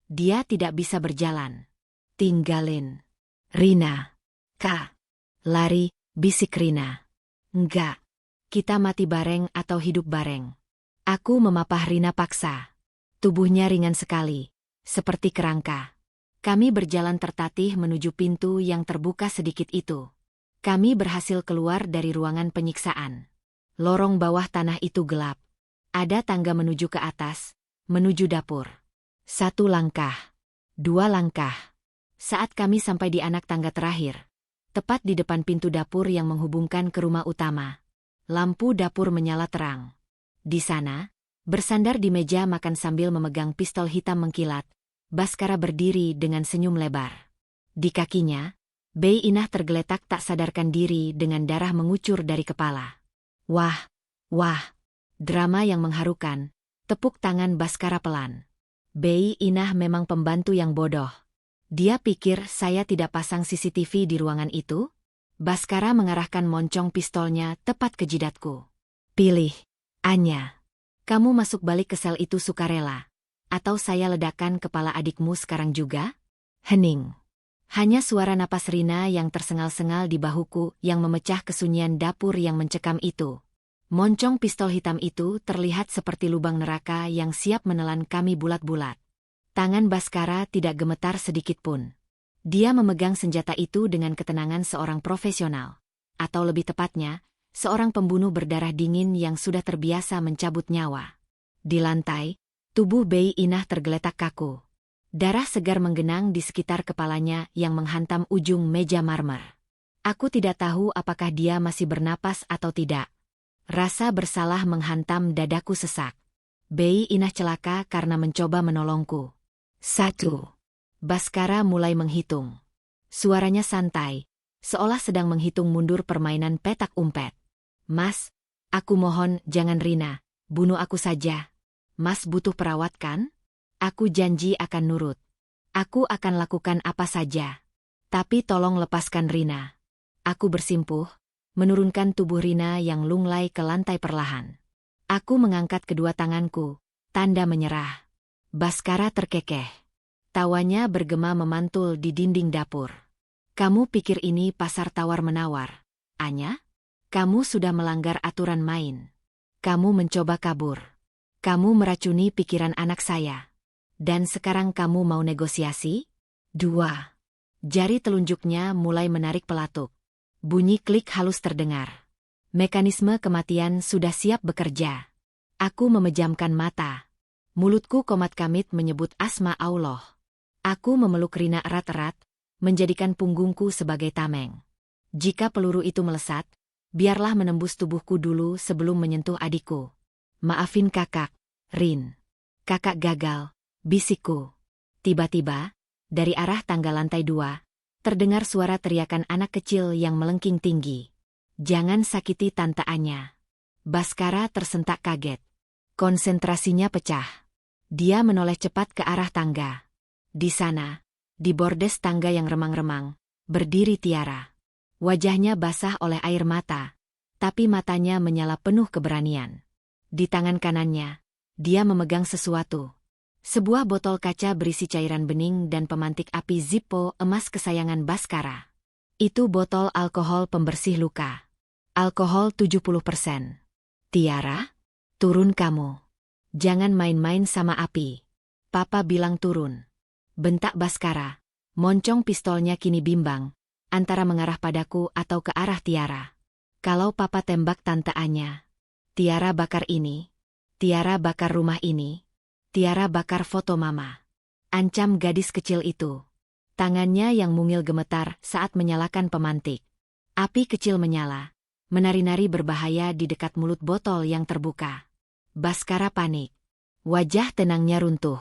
Dia tidak bisa berjalan. Tinggalin. Rina. Kak. Lari, bisik Rina. Enggak. Kita mati bareng atau hidup bareng. Aku memapah Rina paksa. Tubuhnya ringan sekali, seperti kerangka. Kami berjalan tertatih menuju pintu yang terbuka sedikit itu. Kami berhasil keluar dari ruangan penyiksaan. Lorong bawah tanah itu gelap. Ada tangga menuju ke atas, menuju dapur. 1 langkah, 2 langkah. Saat kami sampai di anak tangga terakhir, tepat di depan pintu dapur yang menghubungkan ke rumah utama, lampu dapur menyala terang. Di sana, bersandar di meja makan sambil memegang pistol hitam mengkilat, Baskara berdiri dengan senyum lebar. Di kakinya, Bei Inah tergeletak tak sadarkan diri dengan darah mengucur dari kepala. Wah, drama yang mengharukan, tepuk tangan Baskara pelan. Bei Inah memang pembantu yang bodoh. Dia pikir saya tidak pasang CCTV di ruangan itu? Baskara mengarahkan moncong pistolnya tepat ke jidatku. Pilih, Anya. Kamu masuk balik ke sel itu sukarela. Atau saya ledakan kepala adikmu sekarang juga? Hening. Hanya suara napas Rina yang tersengal-sengal di bahuku yang memecah kesunyian dapur yang mencekam itu. Moncong pistol hitam itu terlihat seperti lubang neraka yang siap menelan kami bulat-bulat. Tangan Baskara tidak gemetar sedikitpun. Dia memegang senjata itu dengan ketenangan seorang profesional. Atau lebih tepatnya, seorang pembunuh berdarah dingin yang sudah terbiasa mencabut nyawa. Di lantai, tubuh Bei Inah tergeletak kaku. Darah segar menggenang di sekitar kepalanya yang menghantam ujung meja marmer. Aku tidak tahu apakah dia masih bernapas atau tidak. Rasa bersalah menghantam dadaku sesak. Bei Inah celaka karena mencoba menolongku. 1. Baskara mulai menghitung. Suaranya santai, seolah sedang menghitung mundur permainan petak umpet. Mas, aku mohon jangan Rina, bunuh aku saja. Mas butuh perawat kan? Aku janji akan nurut. Aku akan lakukan apa saja. Tapi tolong lepaskan Rina. Aku bersimpuh, menurunkan tubuh Rina yang lunglai ke lantai perlahan. Aku mengangkat kedua tanganku, tanda menyerah. Baskara terkekeh. Tawanya bergema memantul di dinding dapur. Kamu pikir ini pasar tawar-menawar, Anya? Kamu sudah melanggar aturan main. Kamu mencoba kabur. Kamu meracuni pikiran anak saya. Dan sekarang kamu mau negosiasi? 2. Jari telunjuknya mulai menarik pelatuk. Bunyi klik halus terdengar. Mekanisme kematian sudah siap bekerja. Aku memejamkan mata. Mulutku komat-kamit menyebut asma Allah. Aku memeluk Rina erat-erat, menjadikan punggungku sebagai tameng. Jika peluru itu melesat, biarlah menembus tubuhku dulu sebelum menyentuh adikku. Maafin kakak, Rin. Kakak gagal, bisikku. Tiba-tiba, dari arah tangga lantai 2, terdengar suara teriakan anak kecil yang melengking tinggi. Jangan sakiti Tante Anya. Baskara tersentak kaget. Konsentrasinya pecah. Dia menoleh cepat ke arah tangga. Di sana, di bordes tangga yang remang-remang, berdiri Tiara. Wajahnya basah oleh air mata, tapi matanya menyala penuh keberanian. Di tangan kanannya, dia memegang sesuatu. Sebuah botol kaca berisi cairan bening dan pemantik api Zippo emas kesayangan Baskara. Itu botol alkohol pembersih luka. Alkohol 70%. Tiara, turun kamu. Jangan main-main sama api. Papa bilang turun. Bentak Baskara. Moncong pistolnya kini bimbang, antara mengarah padaku atau ke arah Tiara. Kalau papa tembak Tante Anya, Tiara bakar ini. Tiara bakar rumah ini. Tiara bakar foto mama. Ancam gadis kecil itu. Tangannya yang mungil gemetar saat menyalakan pemantik. Api kecil menyala, menari-nari berbahaya di dekat mulut botol yang terbuka. Baskara panik. Wajah tenangnya runtuh.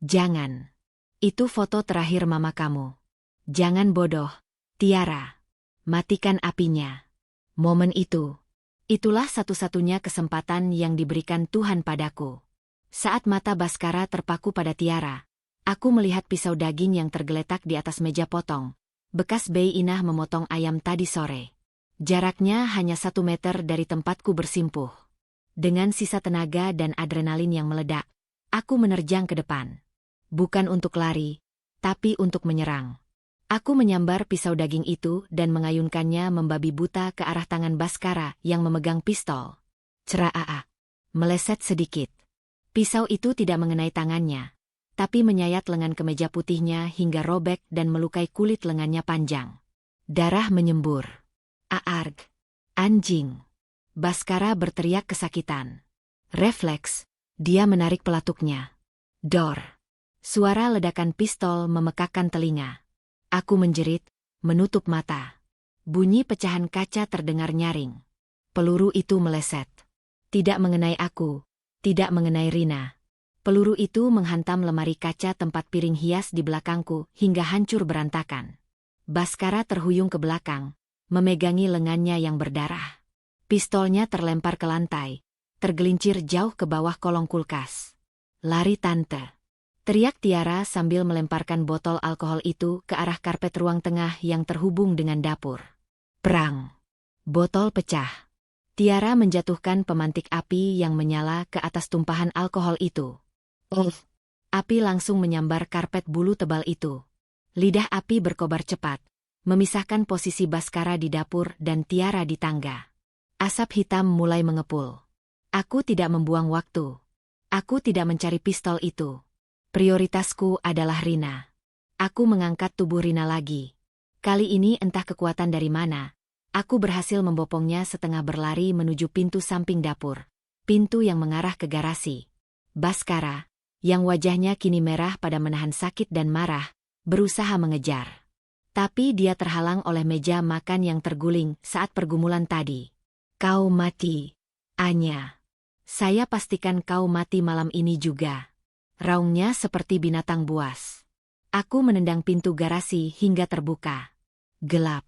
Jangan. Itu foto terakhir mama kamu. Jangan bodoh, Tiara. Matikan apinya. Momen itu. Itulah satu-satunya kesempatan yang diberikan Tuhan padaku. Saat mata Baskara terpaku pada Tiara, aku melihat pisau daging yang tergeletak di atas meja potong, Bekas Bei Inah memotong ayam tadi sore. Jaraknya hanya 1 meter dari tempatku bersimpuh. Dengan sisa tenaga dan adrenalin yang meledak, aku menerjang ke depan. Bukan untuk lari, tapi untuk menyerang. Aku menyambar pisau daging itu dan mengayunkannya membabi buta ke arah tangan Baskara yang memegang pistol. Ceraa. Meleset sedikit. Pisau itu tidak mengenai tangannya, tapi menyayat lengan kemeja putihnya hingga robek dan melukai kulit lengannya panjang. Darah menyembur. Aarg. Anjing. Baskara berteriak kesakitan. Refleks, dia menarik pelatuknya. Dor. Suara ledakan pistol memekakkan telinga. Aku menjerit, menutup mata. Bunyi pecahan kaca terdengar nyaring. Peluru itu meleset. Tidak mengenai aku, tidak mengenai Rina. Peluru itu menghantam lemari kaca tempat piring hias di belakangku hingga hancur berantakan. Baskara terhuyung ke belakang, memegangi lengannya yang berdarah. Pistolnya terlempar ke lantai, tergelincir jauh ke bawah kolong kulkas. Lari tante. Teriak Tiara sambil melemparkan botol alkohol itu ke arah karpet ruang tengah yang terhubung dengan dapur. Perang. Botol pecah. Tiara menjatuhkan pemantik api yang menyala ke atas tumpahan alkohol itu. Api langsung menyambar karpet bulu tebal itu. Lidah api berkobar cepat, memisahkan posisi Baskara di dapur dan Tiara di tangga. Asap hitam mulai mengepul. Aku tidak membuang waktu. Aku tidak mencari pistol itu. Prioritasku adalah Rina. Aku mengangkat tubuh Rina lagi. Kali ini entah kekuatan dari mana, aku berhasil membopongnya setengah berlari menuju pintu samping dapur. Pintu yang mengarah ke garasi. Baskara, yang wajahnya kini merah pada menahan sakit dan marah, berusaha mengejar. Tapi dia terhalang oleh meja makan yang terguling saat pergumulan tadi. Kau mati, Anya. Saya pastikan kau mati malam ini juga. Raungnya seperti binatang buas. Aku menendang pintu garasi hingga terbuka. Gelap.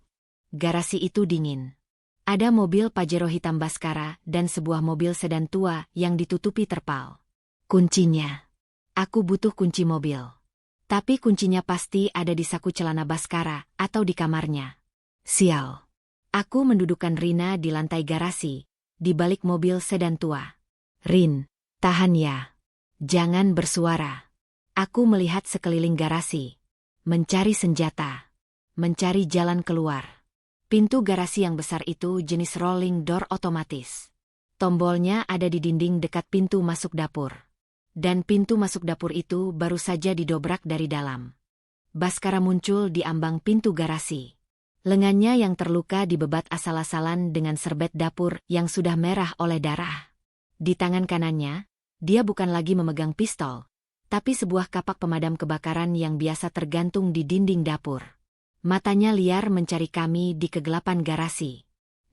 Garasi itu dingin. Ada mobil Pajero hitam Baskara dan sebuah mobil sedan tua yang ditutupi terpal. Kuncinya. Aku butuh kunci mobil. Tapi kuncinya pasti ada di saku celana Baskara atau di kamarnya. Sial. Aku mendudukkan Rina di lantai garasi, di balik mobil sedan tua. Rin, tahan ya. Jangan bersuara. Aku melihat sekeliling garasi. Mencari senjata. Mencari jalan keluar. Pintu garasi yang besar itu jenis rolling door otomatis. Tombolnya ada di dinding dekat pintu masuk dapur. Dan pintu masuk dapur itu baru saja didobrak dari dalam. Baskara muncul di ambang pintu garasi. Lengannya yang terluka dibebat asal-asalan dengan serbet dapur yang sudah merah oleh darah. Di tangan kanannya, dia bukan lagi memegang pistol, tapi sebuah kapak pemadam kebakaran yang biasa tergantung di dinding dapur. Matanya liar mencari kami di kegelapan garasi.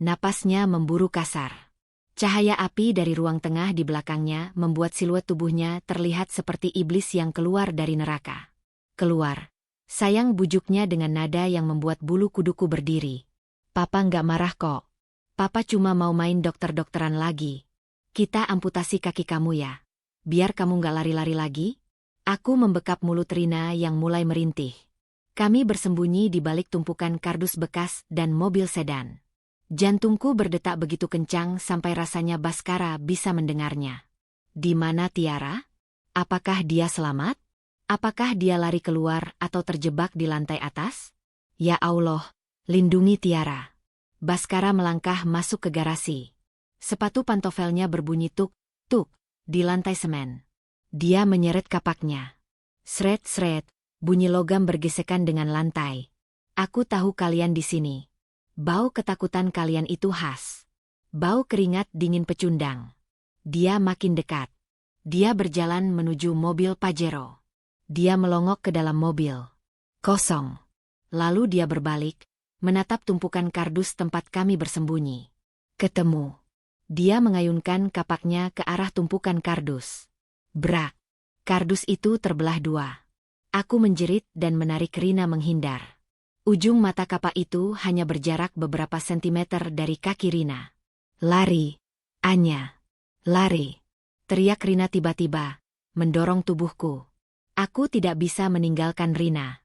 Napasnya memburu kasar. Cahaya api dari ruang tengah di belakangnya membuat siluet tubuhnya terlihat seperti iblis yang keluar dari neraka. Keluar. Sayang, bujuknya dengan nada yang membuat bulu kuduku berdiri. Papa nggak marah kok. Papa cuma mau main dokter-dokteran lagi. Kita amputasi kaki kamu ya. Biar kamu nggak lari-lari lagi. Aku membekap mulut Rina yang mulai merintih. Kami bersembunyi di balik tumpukan kardus bekas dan mobil sedan. Jantungku berdetak begitu kencang sampai rasanya Baskara bisa mendengarnya. Di mana Tiara? Apakah dia selamat? Apakah dia lari keluar atau terjebak di lantai atas? Ya Allah, lindungi Tiara. Baskara melangkah masuk ke garasi. Sepatu pantofelnya berbunyi tuk-tuk di lantai semen. Dia menyeret kapaknya. Sret-sret, bunyi logam bergesekan dengan lantai. Aku tahu kalian di sini. Bau ketakutan kalian itu khas. Bau keringat dingin pecundang. Dia makin dekat. Dia berjalan menuju mobil Pajero. Dia melongok ke dalam mobil. Kosong. Lalu dia berbalik, menatap tumpukan kardus tempat kami bersembunyi. Ketemu. Dia mengayunkan kapaknya ke arah tumpukan kardus. Brak. Kardus itu terbelah dua. Aku menjerit dan menarik Rina menghindar. Ujung mata kapak itu hanya berjarak beberapa sentimeter dari kaki Rina. Lari. Anya. Lari. Teriak Rina tiba-tiba, mendorong tubuhku. Aku tidak bisa meninggalkan Rina.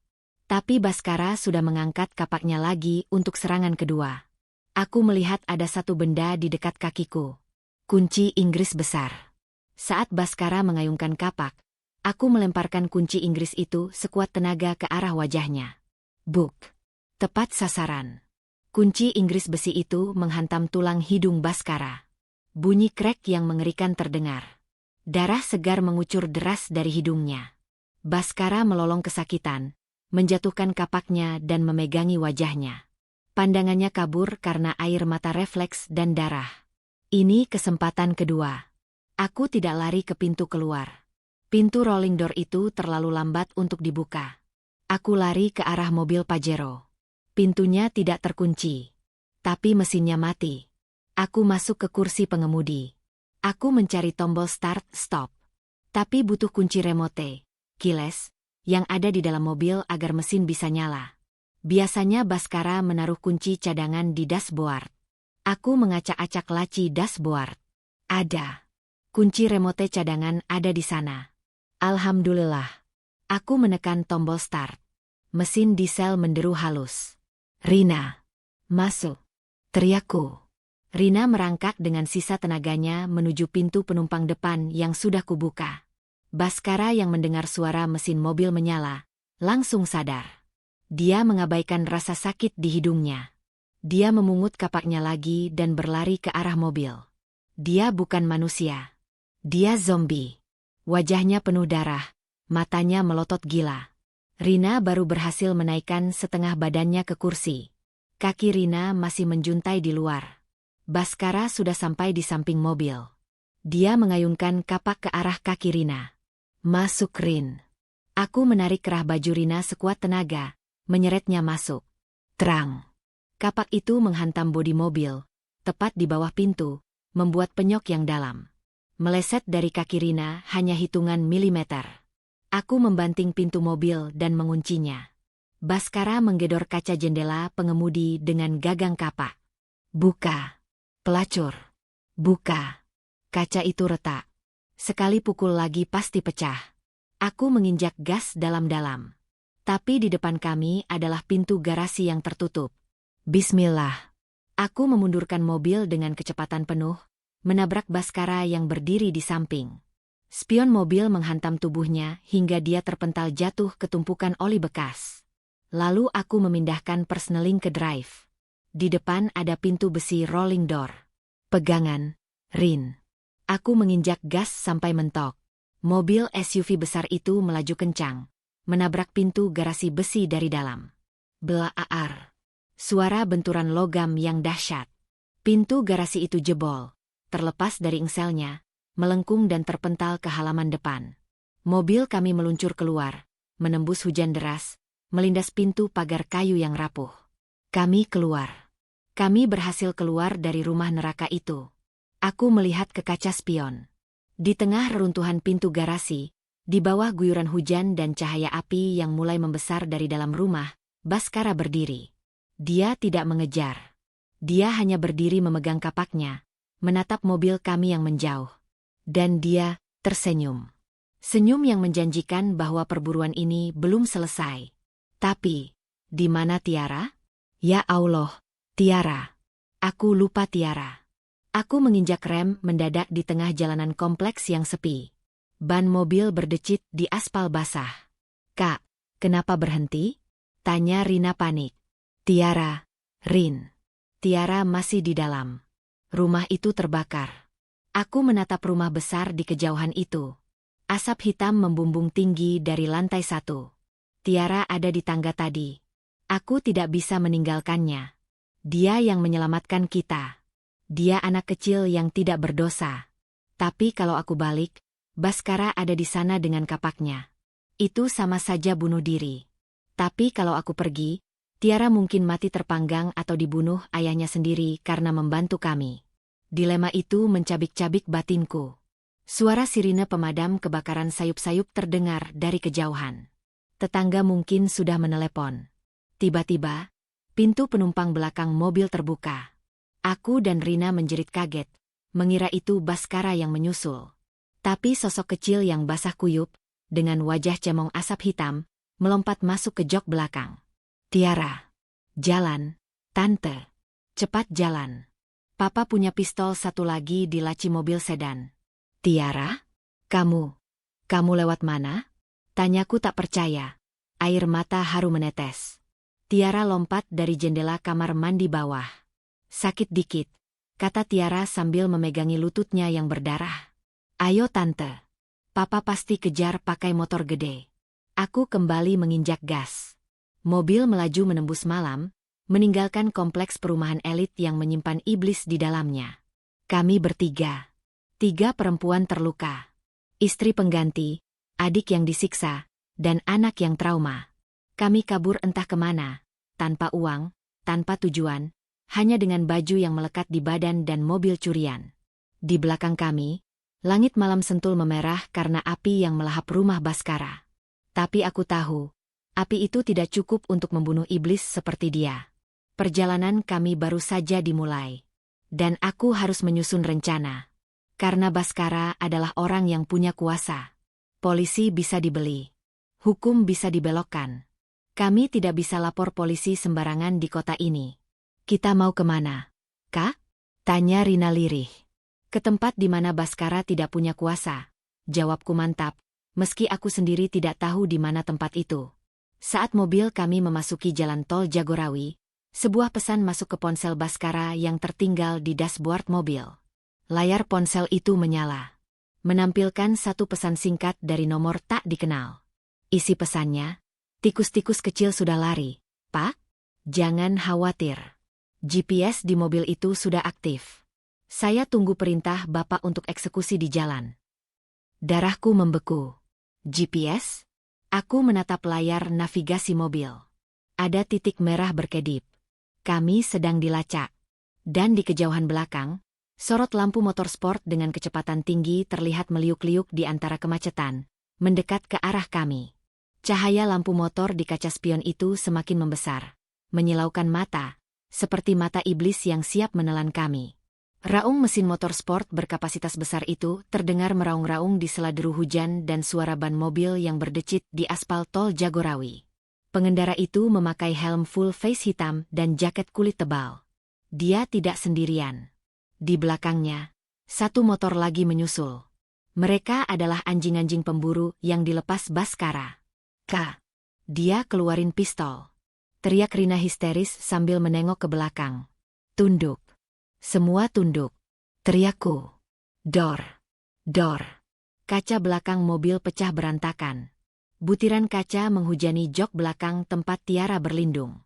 Tapi Baskara sudah mengangkat kapaknya lagi untuk serangan kedua. Aku melihat ada satu benda di dekat kakiku. Kunci Inggris besar. Saat Baskara mengayunkan kapak, aku melemparkan kunci Inggris itu sekuat tenaga ke arah wajahnya. Buk! Tepat sasaran. Kunci Inggris besi itu menghantam tulang hidung Baskara. Bunyi krek yang mengerikan terdengar. Darah segar mengucur deras dari hidungnya. Baskara melolong kesakitan, menjatuhkan kapaknya dan memegangi wajahnya. Pandangannya kabur karena air mata refleks dan darah. Ini kesempatan kedua. Aku tidak lari ke pintu keluar. Pintu rolling door itu terlalu lambat untuk dibuka. Aku lari ke arah mobil Pajero. Pintunya tidak terkunci. Tapi mesinnya mati. Aku masuk ke kursi pengemudi. Aku mencari tombol start-stop. Tapi butuh kunci remote, keyless, yang ada di dalam mobil agar mesin bisa nyala. Biasanya Baskara menaruh kunci cadangan di dashboard. Aku mengacak-acak laci dashboard. Ada. Kunci remote cadangan ada di sana. Alhamdulillah. Aku menekan tombol start. Mesin diesel menderu halus. Rina. Masuk. Teriakku. Rina merangkak dengan sisa tenaganya menuju pintu penumpang depan yang sudah kubuka. Baskara yang mendengar suara mesin mobil menyala, langsung sadar. Dia mengabaikan rasa sakit di hidungnya. Dia memungut kapaknya lagi dan berlari ke arah mobil. Dia bukan manusia. Dia zombie. Wajahnya penuh darah, matanya melotot gila. Rina baru berhasil menaikkan setengah badannya ke kursi. Kaki Rina masih menjuntai di luar. Baskara sudah sampai di samping mobil. Dia mengayunkan kapak ke arah kaki Rina. Masuk, Rin. Aku menarik kerah baju Rina sekuat tenaga, menyeretnya masuk. Terang. Kapak itu menghantam bodi mobil, tepat di bawah pintu, membuat penyok yang dalam. Meleset dari kaki Rina hanya hitungan milimeter. Aku membanting pintu mobil dan menguncinya. Baskara menggedor kaca jendela pengemudi dengan gagang kapak. Buka. Pelacur. Buka. Kaca itu retak. Sekali pukul lagi pasti pecah. Aku menginjak gas dalam-dalam. Tapi di depan kami adalah pintu garasi yang tertutup. Bismillah. Aku memundurkan mobil dengan kecepatan penuh, menabrak Baskara yang berdiri di samping. Spion mobil menghantam tubuhnya hingga dia terpental jatuh ke tumpukan oli bekas. Lalu aku memindahkan persneling ke drive. Di depan ada pintu besi rolling door. Pegangan, Rin. Aku menginjak gas sampai mentok. Mobil SUV besar itu melaju kencang, menabrak pintu garasi besi dari dalam. Blaar. Suara benturan logam yang dahsyat. Pintu garasi itu jebol, terlepas dari engselnya, melengkung dan terpental ke halaman depan. Mobil kami meluncur keluar, menembus hujan deras, melindas pintu pagar kayu yang rapuh. Kami keluar. Kami berhasil keluar dari rumah neraka itu. Aku melihat ke kaca spion. Di tengah reruntuhan pintu garasi, di bawah guyuran hujan dan cahaya api yang mulai membesar dari dalam rumah, Baskara berdiri. Dia tidak mengejar. Dia hanya berdiri memegang kapaknya, menatap mobil kami yang menjauh. Dan dia tersenyum. Senyum yang menjanjikan bahwa perburuan ini belum selesai. Tapi, di mana Tiara? Ya Allah, Tiara. Aku lupa Tiara. Aku menginjak rem mendadak di tengah jalanan kompleks yang sepi. Ban mobil berdecit di aspal basah. Kak, kenapa berhenti? Tanya Rina panik. Tiara, Rin. Tiara masih di dalam. Rumah itu terbakar. Aku menatap rumah besar di kejauhan itu. Asap hitam membumbung tinggi dari lantai 1. Tiara ada di tangga tadi. Aku tidak bisa meninggalkannya. Dia yang menyelamatkan kita. Dia anak kecil yang tidak berdosa. Tapi kalau aku balik, Baskara ada di sana dengan kapaknya. Itu sama saja bunuh diri. Tapi kalau aku pergi, Tiara mungkin mati terpanggang atau dibunuh ayahnya sendiri karena membantu kami. Dilema itu mencabik-cabik batinku. Suara sirine pemadam kebakaran sayup-sayup terdengar dari kejauhan. Tetangga mungkin sudah menelepon. Tiba-tiba, pintu penumpang belakang mobil terbuka. Aku dan Rina menjerit kaget, mengira itu Baskara yang menyusul. Tapi sosok kecil yang basah kuyup, dengan wajah cemong asap hitam, melompat masuk ke jok belakang. Tiara. Jalan, Tante. Cepat jalan. Papa punya pistol satu lagi di laci mobil sedan. Tiara? Kamu lewat mana? Tanyaku tak percaya. Air mata haru menetes. Tiara lompat dari jendela kamar mandi bawah. Sakit dikit, kata Tiara sambil memegangi lututnya yang berdarah. Ayo Tante. Papa pasti kejar pakai motor gede. Aku kembali menginjak gas. Mobil melaju menembus malam, meninggalkan kompleks perumahan elit yang menyimpan iblis di dalamnya. Kami bertiga. 3 perempuan terluka. Istri pengganti, adik yang disiksa, dan anak yang trauma. Kami kabur entah kemana, tanpa uang, tanpa tujuan, hanya dengan baju yang melekat di badan dan mobil curian. Di belakang kami, langit malam sentul memerah karena api yang melahap rumah Baskara. Tapi aku tahu, api itu tidak cukup untuk membunuh iblis seperti dia. Perjalanan kami baru saja dimulai. Dan aku harus menyusun rencana. Karena Baskara adalah orang yang punya kuasa. Polisi bisa dibeli. Hukum bisa dibelokkan. Kami tidak bisa lapor polisi sembarangan di kota ini. Kita mau kemana? Kak? Tanya Rina lirih. Ke tempat di mana Baskara tidak punya kuasa. Jawabku mantap, meski aku sendiri tidak tahu di mana tempat itu. Saat mobil kami memasuki jalan tol Jagorawi, sebuah pesan masuk ke ponsel Baskara yang tertinggal di dashboard mobil. Layar ponsel itu menyala. Menampilkan satu pesan singkat dari nomor tak dikenal. Isi pesannya, tikus-tikus kecil sudah lari. Pak, jangan khawatir. GPS di mobil itu sudah aktif. Saya tunggu perintah Bapak untuk eksekusi di jalan. Darahku membeku. GPS? Aku menatap layar navigasi mobil. Ada titik merah berkedip. Kami sedang dilacak. Dan di kejauhan belakang, sorot lampu motor sport dengan kecepatan tinggi terlihat meliuk-liuk di antara kemacetan, mendekat ke arah kami. Cahaya lampu motor di kaca spion itu semakin membesar, menyilaukan mata, seperti mata iblis yang siap menelan kami. Raung mesin motor sport berkapasitas besar itu terdengar meraung-raung di sela deru hujan dan suara ban mobil yang berdecit di aspal tol Jagorawi. Pengendara itu memakai helm full face hitam dan jaket kulit tebal. Dia tidak sendirian. Di belakangnya, satu motor lagi menyusul. Mereka adalah anjing-anjing pemburu yang dilepas Baskara. Kak, dia keluarin pistol. Teriak Rina histeris sambil menengok ke belakang. Tunduk. Semua tunduk. Teriakku. Dor. Kaca belakang mobil pecah berantakan. Butiran kaca menghujani jok belakang tempat Tiara berlindung.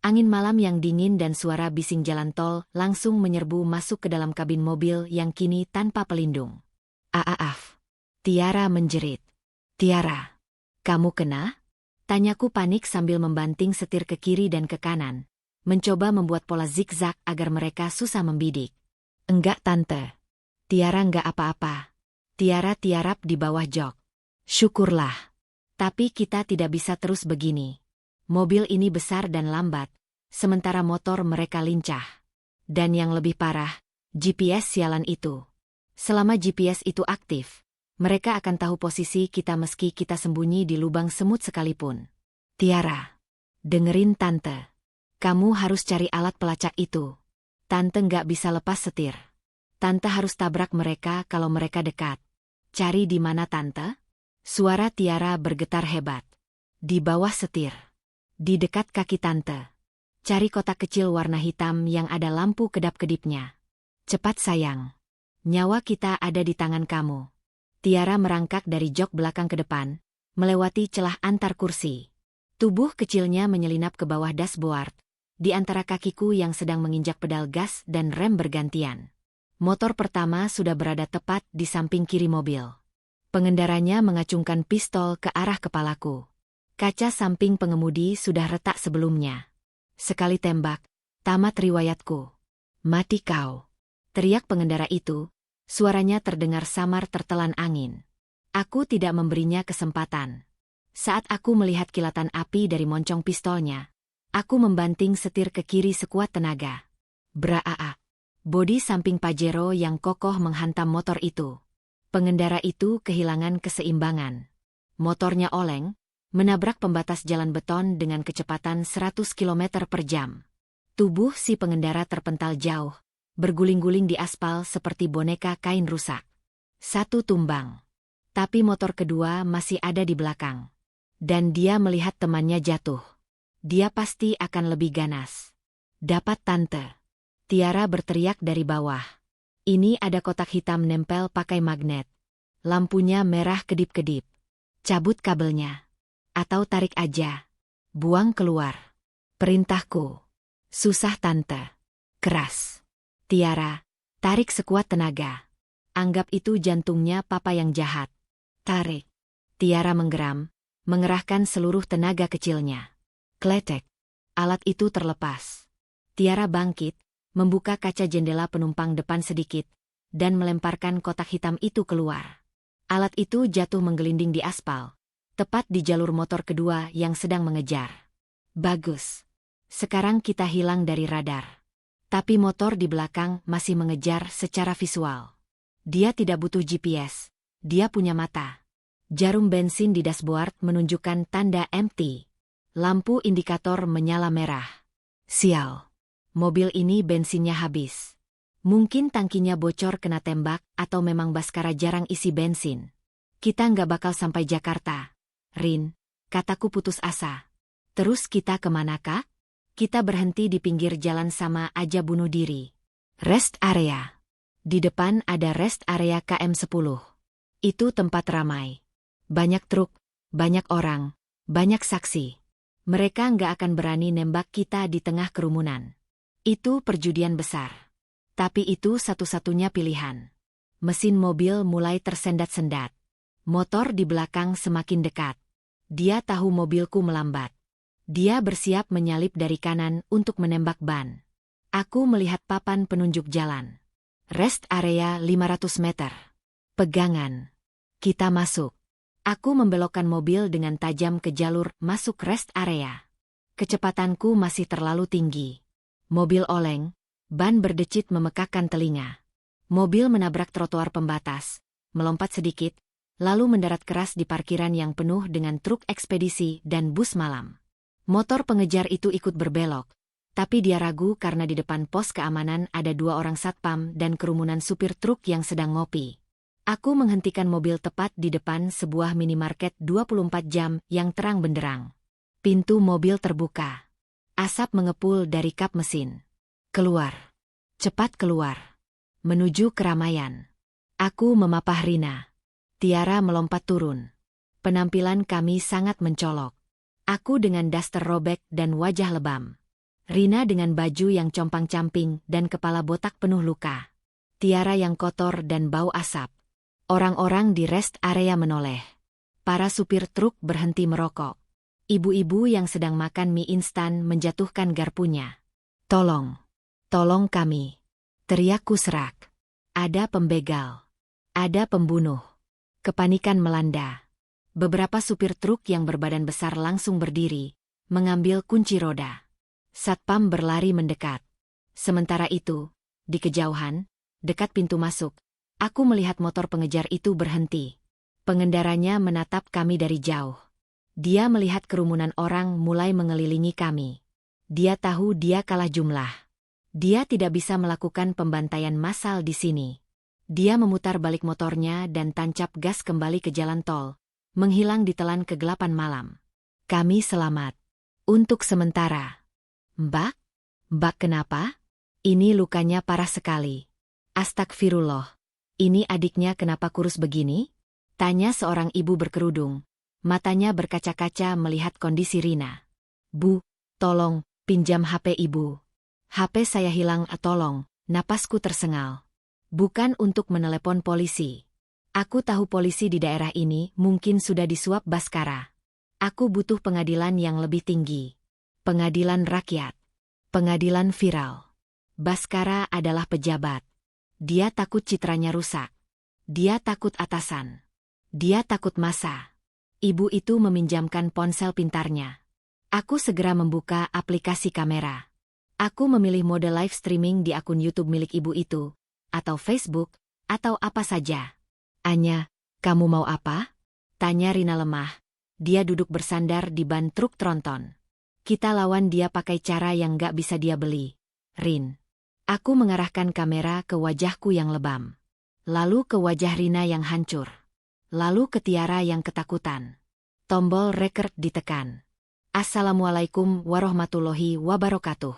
Angin malam yang dingin dan suara bising jalan tol langsung menyerbu masuk ke dalam kabin mobil yang kini tanpa pelindung. Aaf. Tiara menjerit. Tiara, kamu kena? Tanyaku panik sambil membanting setir ke kiri dan ke kanan. Mencoba membuat pola zigzag agar mereka susah membidik. Enggak Tante. Tiara enggak apa-apa. Tiara tiarap di bawah jok. Syukurlah. Tapi kita tidak bisa terus begini. Mobil ini besar dan lambat, sementara motor mereka lincah. Dan yang lebih parah, GPS sialan itu. Selama GPS itu aktif, mereka akan tahu posisi kita meski kita sembunyi di lubang semut sekalipun. Tiara, dengerin Tante. Kamu harus cari alat pelacak itu. Tante nggak bisa lepas setir. Tante harus tabrak mereka kalau mereka dekat. Cari di mana Tante? Suara Tiara bergetar hebat. Di bawah setir. Di dekat kaki Tante. Cari kotak kecil warna hitam yang ada lampu kedap-kedipnya. Cepat sayang. Nyawa kita ada di tangan kamu. Tiara merangkak dari jok belakang ke depan, melewati celah antar kursi. Tubuh kecilnya menyelinap ke bawah dashboard, di antara kakiku yang sedang menginjak pedal gas dan rem bergantian. Motor pertama sudah berada tepat di samping kiri mobil. Pengendaranya mengacungkan pistol ke arah kepalaku. Kaca samping pengemudi sudah retak sebelumnya. Sekali tembak, tamat riwayatku. Mati kau. Teriak pengendara itu, suaranya terdengar samar tertelan angin. Aku tidak memberinya kesempatan. Saat aku melihat kilatan api dari moncong pistolnya, aku membanting setir ke kiri sekuat tenaga. Braa. Bodi samping Pajero yang kokoh menghantam motor itu. Pengendara itu kehilangan keseimbangan. Motornya oleng, menabrak pembatas jalan beton dengan kecepatan 100 km per jam. Tubuh si pengendara terpental jauh, berguling-guling di aspal seperti boneka kain rusak. Satu tumbang. Tapi motor kedua masih ada di belakang. Dan dia melihat temannya jatuh. Dia pasti akan lebih ganas. Dapat tante. Tiara berteriak dari bawah. Ini ada kotak hitam nempel pakai magnet. Lampunya merah kedip-kedip. Cabut kabelnya. Atau tarik aja. Buang keluar. Perintahku. Susah tante. Keras. Tiara, tarik sekuat tenaga. Anggap itu jantungnya papa yang jahat. Tarik. Tiara menggeram, mengerahkan seluruh tenaga kecilnya. Kletek. Alat itu terlepas. Tiara bangkit, membuka kaca jendela penumpang depan sedikit, dan melemparkan kotak hitam itu keluar. Alat itu jatuh menggelinding di aspal, tepat di jalur motor kedua yang sedang mengejar. Bagus. Sekarang kita hilang dari radar. Tapi motor di belakang masih mengejar secara visual. Dia tidak butuh GPS. Dia punya mata. Jarum bensin di dashboard menunjukkan tanda empty. Lampu indikator menyala merah. Sial. Mobil ini bensinnya habis. Mungkin tangkinya bocor kena tembak atau memang Baskara jarang isi bensin. Kita nggak bakal sampai Jakarta. Rin, kataku putus asa. Terus kita kemanakah? Kita berhenti di pinggir jalan sama aja bunuh diri. Rest area. Di depan ada rest area KM10. Itu tempat ramai. Banyak truk, banyak orang, banyak saksi. Mereka nggak akan berani nembak kita di tengah kerumunan. Itu perjudian besar. Tapi itu satu-satunya pilihan. Mesin mobil mulai tersendat-sendat. Motor di belakang semakin dekat. Dia tahu mobilku melambat. Dia bersiap menyalip dari kanan untuk menembak ban. Aku melihat papan penunjuk jalan. Rest area 500 meter. Pegangan. Kita masuk. Aku membelokkan mobil dengan tajam ke jalur masuk rest area. Kecepatanku masih terlalu tinggi. Mobil oleng, ban berdecit memekakkan telinga. Mobil menabrak trotoar pembatas, melompat sedikit, lalu mendarat keras di parkiran yang penuh dengan truk ekspedisi dan bus malam. Motor pengejar itu ikut berbelok, tapi dia ragu karena di depan pos keamanan ada 2 orang satpam dan kerumunan supir truk yang sedang ngopi. Aku menghentikan mobil tepat di depan sebuah minimarket 24 jam yang terang benderang. Pintu mobil terbuka. Asap mengepul dari kap mesin. Keluar. Cepat keluar. Menuju keramaian. Aku memapah Rina. Tiara melompat turun. Penampilan kami sangat mencolok. Aku dengan daster robek dan wajah lebam. Rina dengan baju yang compang-camping dan kepala botak penuh luka. Tiara yang kotor dan bau asap. Orang-orang di rest area menoleh. Para supir truk berhenti merokok. Ibu-ibu yang sedang makan mie instan menjatuhkan garpunya. Tolong. Tolong kami. Teriakku serak. Ada pembegal. Ada pembunuh. Kepanikan melanda. Beberapa supir truk yang berbadan besar langsung berdiri, mengambil kunci roda. Satpam berlari mendekat. Sementara itu, di kejauhan, dekat pintu masuk, aku melihat motor pengejar itu berhenti. Pengendaranya menatap kami dari jauh. Dia melihat kerumunan orang mulai mengelilingi kami. Dia tahu dia kalah jumlah. Dia tidak bisa melakukan pembantaian massal di sini. Dia memutar balik motornya dan tancap gas kembali ke jalan tol. Menghilang di telan kegelapan malam. Kami selamat. Untuk sementara. Mbak? Mbak kenapa? Ini lukanya parah sekali. Astagfirullah. Ini adiknya kenapa kurus begini? Tanya seorang ibu berkerudung. Matanya berkaca-kaca melihat kondisi Rina. Bu, tolong, pinjam HP ibu. HP saya hilang, tolong, napasku tersengal. Bukan untuk menelepon polisi. Aku tahu polisi di daerah ini mungkin sudah disuap Baskara. Aku butuh pengadilan yang lebih tinggi. Pengadilan rakyat. Pengadilan viral. Baskara adalah pejabat. Dia takut citranya rusak. Dia takut atasan. Dia takut massa. Ibu itu meminjamkan ponsel pintarnya. Aku segera membuka aplikasi kamera. Aku memilih mode live streaming di akun YouTube milik ibu itu, atau Facebook, atau apa saja. Anya, kamu mau apa? Tanya Rina lemah. Dia duduk bersandar di ban truk tronton. Kita lawan dia pakai cara yang gak bisa dia beli. Rin. Aku mengarahkan kamera ke wajahku yang lebam. Lalu ke wajah Rina yang hancur. Lalu ke Tiara yang ketakutan. Tombol record ditekan. Assalamualaikum warahmatullahi wabarakatuh.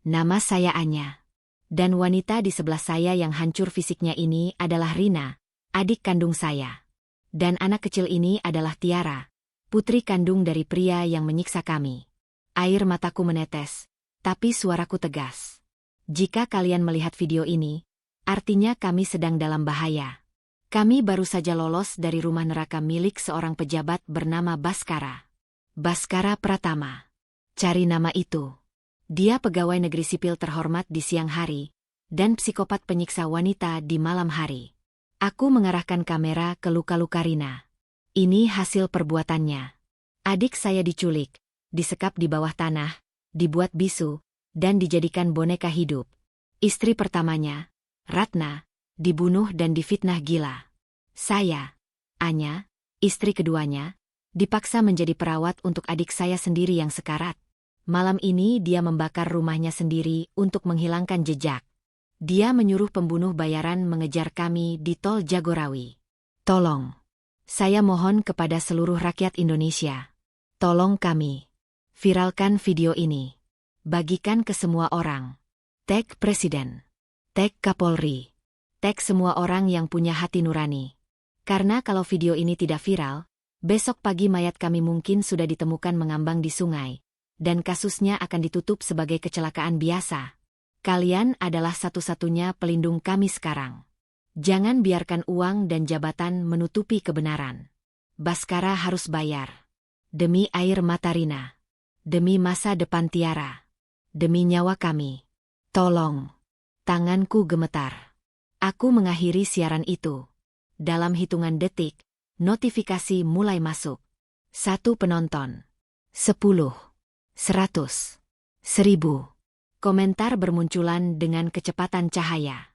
Nama saya Anya. Dan wanita di sebelah saya yang hancur fisiknya ini adalah Rina, adik kandung saya. Dan anak kecil ini adalah Tiara, putri kandung dari pria yang menyiksa kami. Air mataku menetes, tapi suaraku tegas. Jika kalian melihat video ini, artinya kami sedang dalam bahaya. Kami baru saja lolos dari rumah neraka milik seorang pejabat bernama Baskara. Baskara Pratama. Cari nama itu. Dia pegawai negeri sipil terhormat di siang hari, dan psikopat penyiksa wanita di malam hari. Aku mengarahkan kamera ke luka-luka Rina. Ini hasil perbuatannya. Adik saya diculik, disekap di bawah tanah, dibuat bisu, dan dijadikan boneka hidup. Istri pertamanya, Ratna, dibunuh dan difitnah gila. Saya, Anya, istri keduanya, dipaksa menjadi perawat untuk adik saya sendiri yang sekarat. Malam ini dia membakar rumahnya sendiri untuk menghilangkan jejak. Dia menyuruh pembunuh bayaran mengejar kami di tol Jagorawi. Tolong. Saya mohon kepada seluruh rakyat Indonesia. Tolong kami. Viralkan video ini. Bagikan ke semua orang. Tag Presiden. Tag Kapolri. Tag semua orang yang punya hati nurani. Karena kalau video ini tidak viral, besok pagi mayat kami mungkin sudah ditemukan mengambang di sungai. Dan kasusnya akan ditutup sebagai kecelakaan biasa. Kalian adalah satu-satunya pelindung kami sekarang. Jangan biarkan uang dan jabatan menutupi kebenaran. Baskara harus bayar. Demi air mata Rina. Demi masa depan Tiara. Demi nyawa kami. Tolong. Tanganku gemetar. Aku mengakhiri siaran itu. Dalam hitungan detik, notifikasi mulai masuk. 1 penonton. 10. 100. 1000. Komentar bermunculan dengan kecepatan cahaya.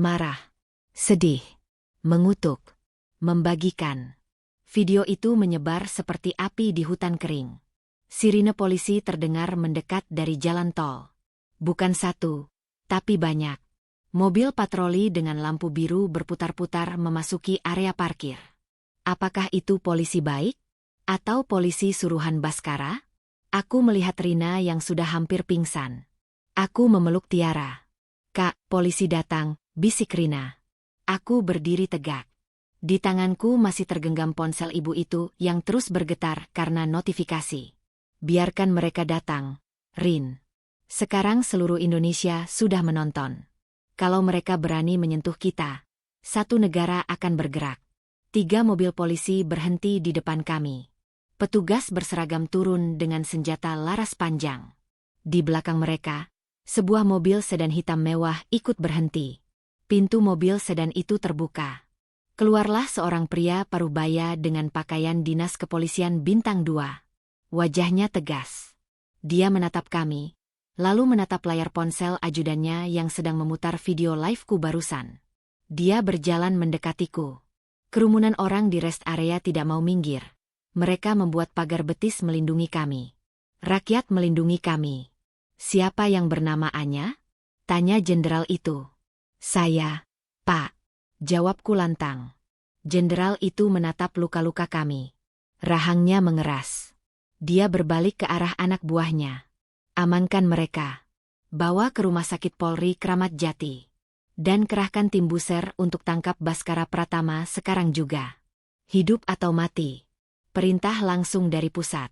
Marah. Sedih. Mengutuk. Membagikan. Video itu menyebar seperti api di hutan kering. Sirine polisi terdengar mendekat dari jalan tol. Bukan satu, tapi banyak. Mobil patroli dengan lampu biru berputar-putar memasuki area parkir. Apakah itu polisi baik? Atau polisi suruhan Baskara? Aku melihat Rina yang sudah hampir pingsan. Aku memeluk Tiara. Kak, polisi datang, bisik Rina. Aku berdiri tegak. Di tanganku masih tergenggam ponsel ibu itu yang terus bergetar karena notifikasi. Biarkan mereka datang, Rin. Sekarang seluruh Indonesia sudah menonton. Kalau mereka berani menyentuh kita, satu negara akan bergerak. 3 mobil polisi berhenti di depan kami. Petugas berseragam turun dengan senjata laras panjang. Di belakang mereka, sebuah mobil sedan hitam mewah ikut berhenti. Pintu mobil sedan itu terbuka. Keluarlah seorang pria parubaya dengan pakaian dinas kepolisian bintang 2. Wajahnya tegas. Dia menatap kami, lalu menatap layar ponsel ajudannya yang sedang memutar video live-ku barusan. Dia berjalan mendekatiku. Kerumunan orang di rest area tidak mau minggir. Mereka membuat pagar betis melindungi kami. Rakyat melindungi kami. Siapa yang bernama Anya? Tanya jenderal itu. Saya, Pak. Jawabku lantang. Jenderal itu menatap luka-luka kami. Rahangnya mengeras. Dia berbalik ke arah anak buahnya. Amankan mereka. Bawa ke rumah sakit Polri Kramat Jati. Dan kerahkan tim buser untuk tangkap Baskara Pratama sekarang juga. Hidup atau mati. Perintah langsung dari pusat.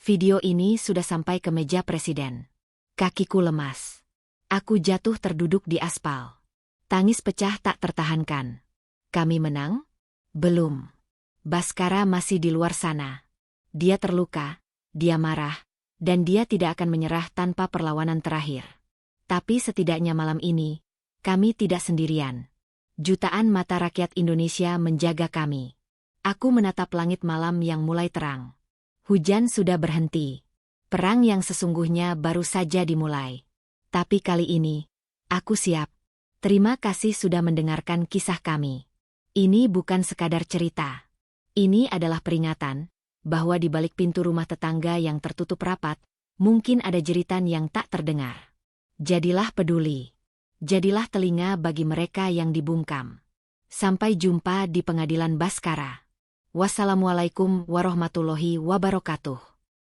Video ini sudah sampai ke meja presiden. Kakiku lemas. Aku jatuh terduduk di aspal. Tangis pecah tak tertahankan. Kami menang? Belum. Baskara masih di luar sana. Dia terluka, dia marah, dan dia tidak akan menyerah tanpa perlawanan terakhir. Tapi setidaknya malam ini, kami tidak sendirian. Jutaan mata rakyat Indonesia menjaga kami. Aku menatap langit malam yang mulai terang. Hujan sudah berhenti. Perang yang sesungguhnya baru saja dimulai. Tapi kali ini, aku siap. Terima kasih sudah mendengarkan kisah kami. Ini bukan sekadar cerita. Ini adalah peringatan. bahwa di balik pintu rumah tetangga yang tertutup rapat, mungkin ada jeritan yang tak terdengar. Jadilah peduli. Jadilah telinga bagi mereka yang dibungkam. Sampai jumpa di Pengadilan Baskara. Wassalamualaikum warahmatullahi wabarakatuh.